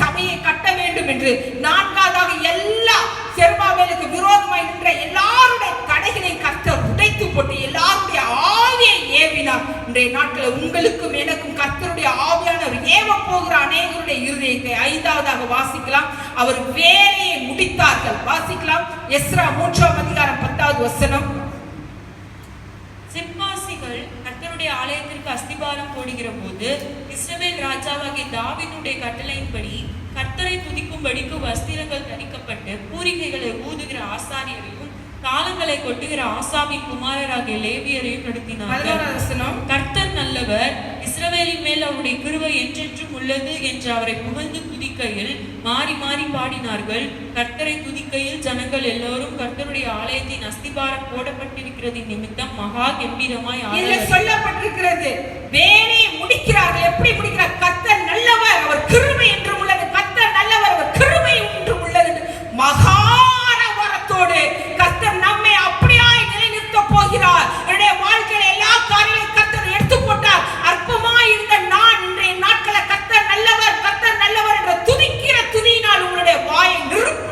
சபையை கட்ட வேண்டும் என்று. நான்காவதாக எல்லா செருபாபேலுக்கு விரோதமாய் நின்ற எல்லாருடைய தடைகளை கர்த்தர் உடைத்து போட்டு எல்லாருடைய ஆவியை ஏவினார். இன்றைய நாட்களில் உங்களுக்கும் எனக்கும் கர்த்தருடைய ஆவியானவர் ஏவ போகிற அநேகருடைய இருதயத்தை. ஐந்தாவதாக வாசிக்கலாம், அவர் வேலையை முடித்தார்கள். வாசிக்கலாம், எஸ்ரா 3ஆம் அதிகாரம் 10வது வசனம். சிம்பாசிகள் கர்த்தருடைய ஆலயத்திற்கு அஸ்திபாரம் போடுகிற போது இஸ்ரவேல் ராஜாவாகிய தாவீதுடைய கட்டளையின்படி கர்த்தரை துதிக்கும்படிக்கு வஸ்திரங்கள் தரிக்கப்பட்டு பூரிகைகளை ஊதுகிற ஆசாரியரையும் தாளங்களை கொட்டுகிற ஆசாபின் குமாரராகிய லேவியரையும் நடத்தினார்கள். கர்த்தர் நல்லவர், இஸ்ரவேலின் மேல் அவருடைய கிருபை என்றென்றும் உள்ளது என்று அவரை புகழ்ந்து துதிக்கையில் மாறி மாறி பாடினார்கள். கர்த்தரை துதிக்கையில் ஜனங்கள் எல்லோரும் கர்த்தருடைய ஆலயத்தின் அஸ்திபாரம் போடப்பட்டிருக்கிறது நிமித்தம் மகா கம்பீரமாய் சொல்லப்பட்டிருக்கிறது. வேலையை முடிக்கிறார்கள். எப்படி முடிக்கிறார்? கர்த்தர் நல்லவர், அவர் கிருபை என்றும் உள்ளது. கர்த்தர் நல்லவர், அவர் கிருபை என்றும் உள்ளது. மகாரவரத்தோடு கர்த்தர் நம்மை அப்படியாய் நிலைநிறுத்த போகிறார். என்னுடைய வாழ்க்கையில எல்லா காரியங்களையும் கர்த்தர் எடுத்து போட்டார். அற்பமாய் இருந்த நான் இன்றைய நாட்களில் கர்த்தர் நல்லவர், கர்த்தர் நல்லவர் என்ற துதிக்கிற துதியினால் உங்களுடைய வாயை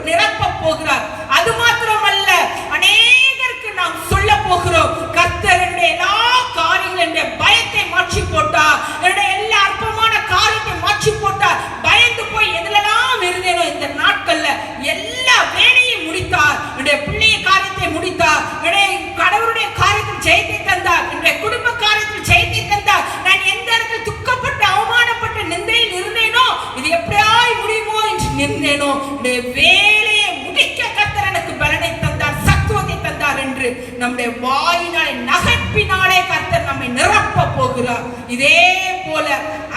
நிரப்ப போகிறார். அது மாத்திரமல்ல, அநேகருக்கு நாம் சொல்ல போகிறோம், கர்த்தர் என்னுடைய எல்லா காரியங்களும் பயத்தை மாற்றி போட்டார், என்னுடைய எல்லா அற்பமான காரியத்தை மாற்றி போட்டார். பயந்து போய் எதுலெல்லாம் இருந்தேனோ இந்த நாட்கள்ல எல்லா வேலையும் முடித்தார். என்னுடைய பிள்ளைய காரியத்தை முடித்தார், என்னுடைய கடவுளுடைய காரியத்தில் ஜெயத்தை தந்தார், என்னுடைய குடும்ப காரியத்தில் ஜெயத்தை தந்தார். நான் எந்த இடத்துல துக்கப்பட்டு அவமானப்பட்டு நிந்தையில் இருந்தேனோ, இது எப்படியாய் முடியுமோ என்று நின்றேனோ, என்னுடைய வேலையை முடிக்க கர்த்தர் எனக்கு பலனை தந்தார், சத்துவத்தை தந்தார் என்று நம்முடைய வாயினாலே நகைப்பினாலே கர்த்தர் நம்மை நிரப்ப போகிறார். இதே போல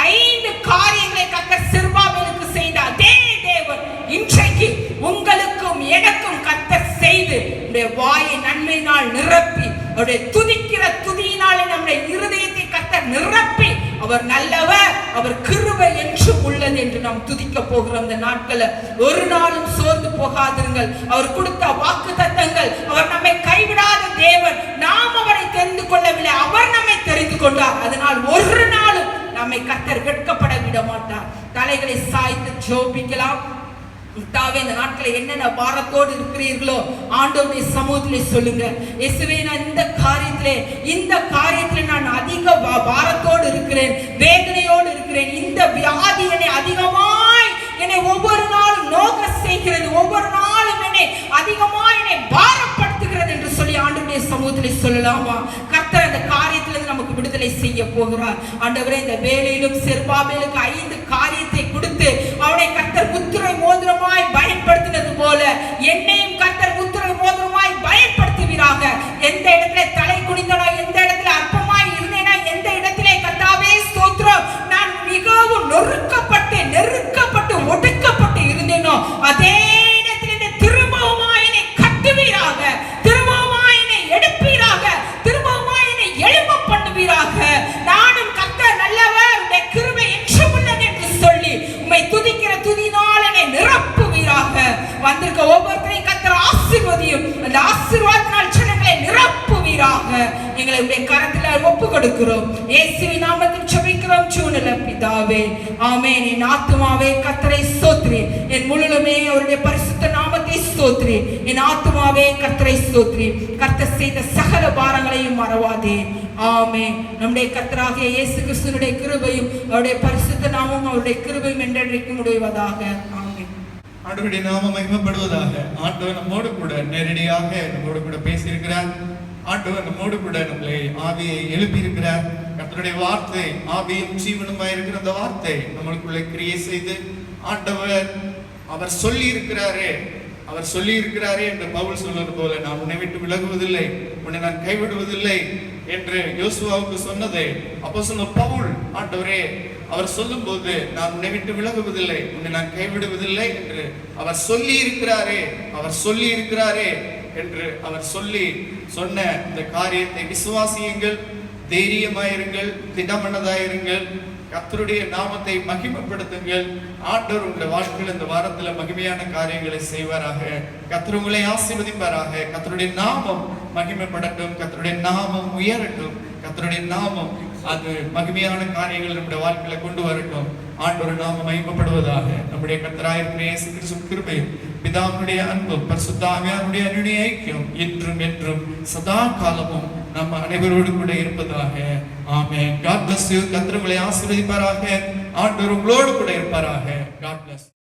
5 காரியங்களை கர்த்தர் செருபாபேலுக்கு செய்தார். அதே தேவன் இன்றைக்கு உங்களுக்கும் எனக்கும் கர்த்தர் செய்து நம்முடைய வாயை நன்மையினால் நிரப்பி அவருடைய துதிக்கிற துதியினாலே நம்முடைய இருதயத்தை கர்த்தர் நிரப்பி அவர் நல்லவர், அவர் கிருபை என்றும் உள்ளது என்று நாம் துதிக்க போகிறோம். இந்த நாட்களில் ஒரு நாளும் சோர்ந்து போகாதிருங்கள். அவர் கொடுத்த வாக்குத்தத்தங்கள், அவர் நம்மை கைவிடாத தேவன். நாம் அவரை தெரிந்து கொள்ளவில்லை, அவர் நம்மை தெரிந்து கொண்டார். அதனால் ஒரு நாளும் நம்மை கர்த்தர் வெட்கப்பட விட மாட்டார். தலைகளை சாய்த்து ஜெபிக்கலாம். இந்த நாட்களில் என்னென்ன பாரத்தோடு இருக்கிறீர்களோ ஆண்டவருடைய சமூகத்திலே சொல்லுங்க. இயேசுவே, நான் இந்த காரியத்திலே நான் அதிக பாரத்தோடு இருக்கிறேன், வேதனையோடு இருக்கிறேன். இந்த வியாதி என்னை அதிகமாய் என்னை ஒவ்வொரு நாளும் நோக்க செய்கிறது, ஒவ்வொரு நாளும் என்னை அதிகமாய் என்னை பாரப்படுத்துகிறது என்று சொல்லி ஆண்டவருடைய சமூகத்திலே சொல்லலாமா? கர்த்தர் அந்த காரியத்திலிருந்து நமக்கு விடுதலை செய்ய போகிறார். ஆண்டவரே, இந்த வேலையிலும் செருபாபேலுக்கு 5 காரியத்தை கொடுத்து அவனை கர்த்தர் முத்திரை மோதிரமாய் பயன்படுத்தினது போல என்னையும் கர்த்தர் முத்திரை மோதிரமாய் பயன்படுத்துவீராக. எந்த இடத்துல தலை குனிந்தனோ, எந்த இடத்துல அற்பமாய் இருந்தேனோ, எந்த இடத்திலே கர்த்தாவே ஸ்தோத்திரம் நான் மிகவும் நெருக்கப்பட்டு ஒடுக்கப்பட்டு இருந்தேனோ, அதே இடத்துல திரும்பவுமாய் என்னை கட்டுவீராக, திரும்பவுமாய் என்னை எடுப்பீராக, திரும்பவுமாய் என்னை எழும்ப பண்ணுவீராக. நானும் கர்த்தர் நல்லவர், உம்முடைய கிருபை என்றும் உள்ளது என்று சொல்லி உம்மை துதிக்கிற துதியினால் என்னை நிரப்புவீராக. வந்திருக்க ஒவ்வொருத்தரையும் கர்த்தர் ஆசீர்வதியும், அந்த ஆசீர்வாதத்தினால் ஜனங்களை நிரப்புவீராக. எங்களை உம்முடைய கரத்தில் ஒப்பு கொடுக்கிறோம். இயேசுவின் நாமத்தில் ஜெபிக்கிறோம் ஜீவனுள்ள பிதாவே, ஆமென். என் ஆத்துமாவே கர்த்தரை ஸ்தோத்திரி, என் முழுமே அவருடைய பரிசுத்த நாமத்தை ஸ்தோத்திரி. என் ஆத்துமாவே கர்த்தரை ஸ்தோத்திரி, கர்த்தர் செய்த சகல பாரங்களையும் மறவாதே. ஆமென். நம்முடைய கர்த்தராகிய இயேசு கிறிஸ்துவினுடைய கிருபையும் அவருடைய பரிசுத்த நாமமும் அவருடைய கிருபையும் என்றென்றைக்கும் உடையவதாக. ஆமென். ஆண்டவருடைய நாமம் மகிமைப்படுவதாக. ஆண்டவர் நம்மோடு கூட நேரடியாக நம்மோடு கூட பேசியிருக்கிறார். ஆண்டவர் நம்மோடு கூட நம்மளை ஆவியை எழுப்பி இருக்கிறார். கர்த்தருடைய வார்த்தை ஆவியும் ஜீவனுமாய் இருக்கிற அந்த வார்த்தை நம்மளுக்குள்ளே கிரியை செய்து ஆண்டவர் அவர் சொல்லி இருக்கிறாரே என்று பவுல் சொன்னது போல, நான் உன்னை விட்டு விலகுவதில்லை, உன்னை நான் கைவிடுவதில்லை என்று யோசுவாவுக்கு சொன்னதை அப்போஸ்தலன் பவுல், ஆண்டவரே அவர் சொல்லும்போது நான் உன்னை விட்டு விலகுவதில்லை, உன்னை நான் கைவிடுவதில்லை என்று அவர் சொல்லி இருக்கிறாரே என்று அவர் சொன்ன இந்த காரியத்தை விசுவாசியுங்கள், தைரியமாயிருங்கள், திடமனதாயிருங்கள், கர்த்தருடைய நாமத்தை மகிமைப்படுத்துங்கள். ஆண்டவர் உங்களுடைய வாழ்க்கையில் இந்த வாரத்துல மகிமையான காரியங்களை செய்வாராக. கர்த்தர் உங்களை ஆசீர்வதிப்பாராக. கர்த்தருடைய நாமம் மகிமைப்படட்டும், கர்த்தருடைய நாமம் உயரட்டும், கர்த்தருடைய நாமம் அது மகிமையான காரியங்கள் நம்முடைய வாழ்க்கையில கொண்டு வரட்டும். ஆண்டவர் நாமம் மகிமைப்படுவதாக. நம்முடைய கர்த்தராயிருக்கிற இயேசு கிறிஸ்துவின் கிருபையும் பிதாவினுடைய அன்பும் பரிசுத்த ஆவியானவருடைய அன்பின் ஐக்கியம் இன்றும் என்றும் சதா காலமும் நம்ம அனைவரோடு கூட இருப்பதாக. ஆமென். God bless you. கர்த்தர் உங்களை ஆசீர்வதிப்பாராக. ஆண்டவர் உங்களோடு கூட இருப்பாராக. God bless.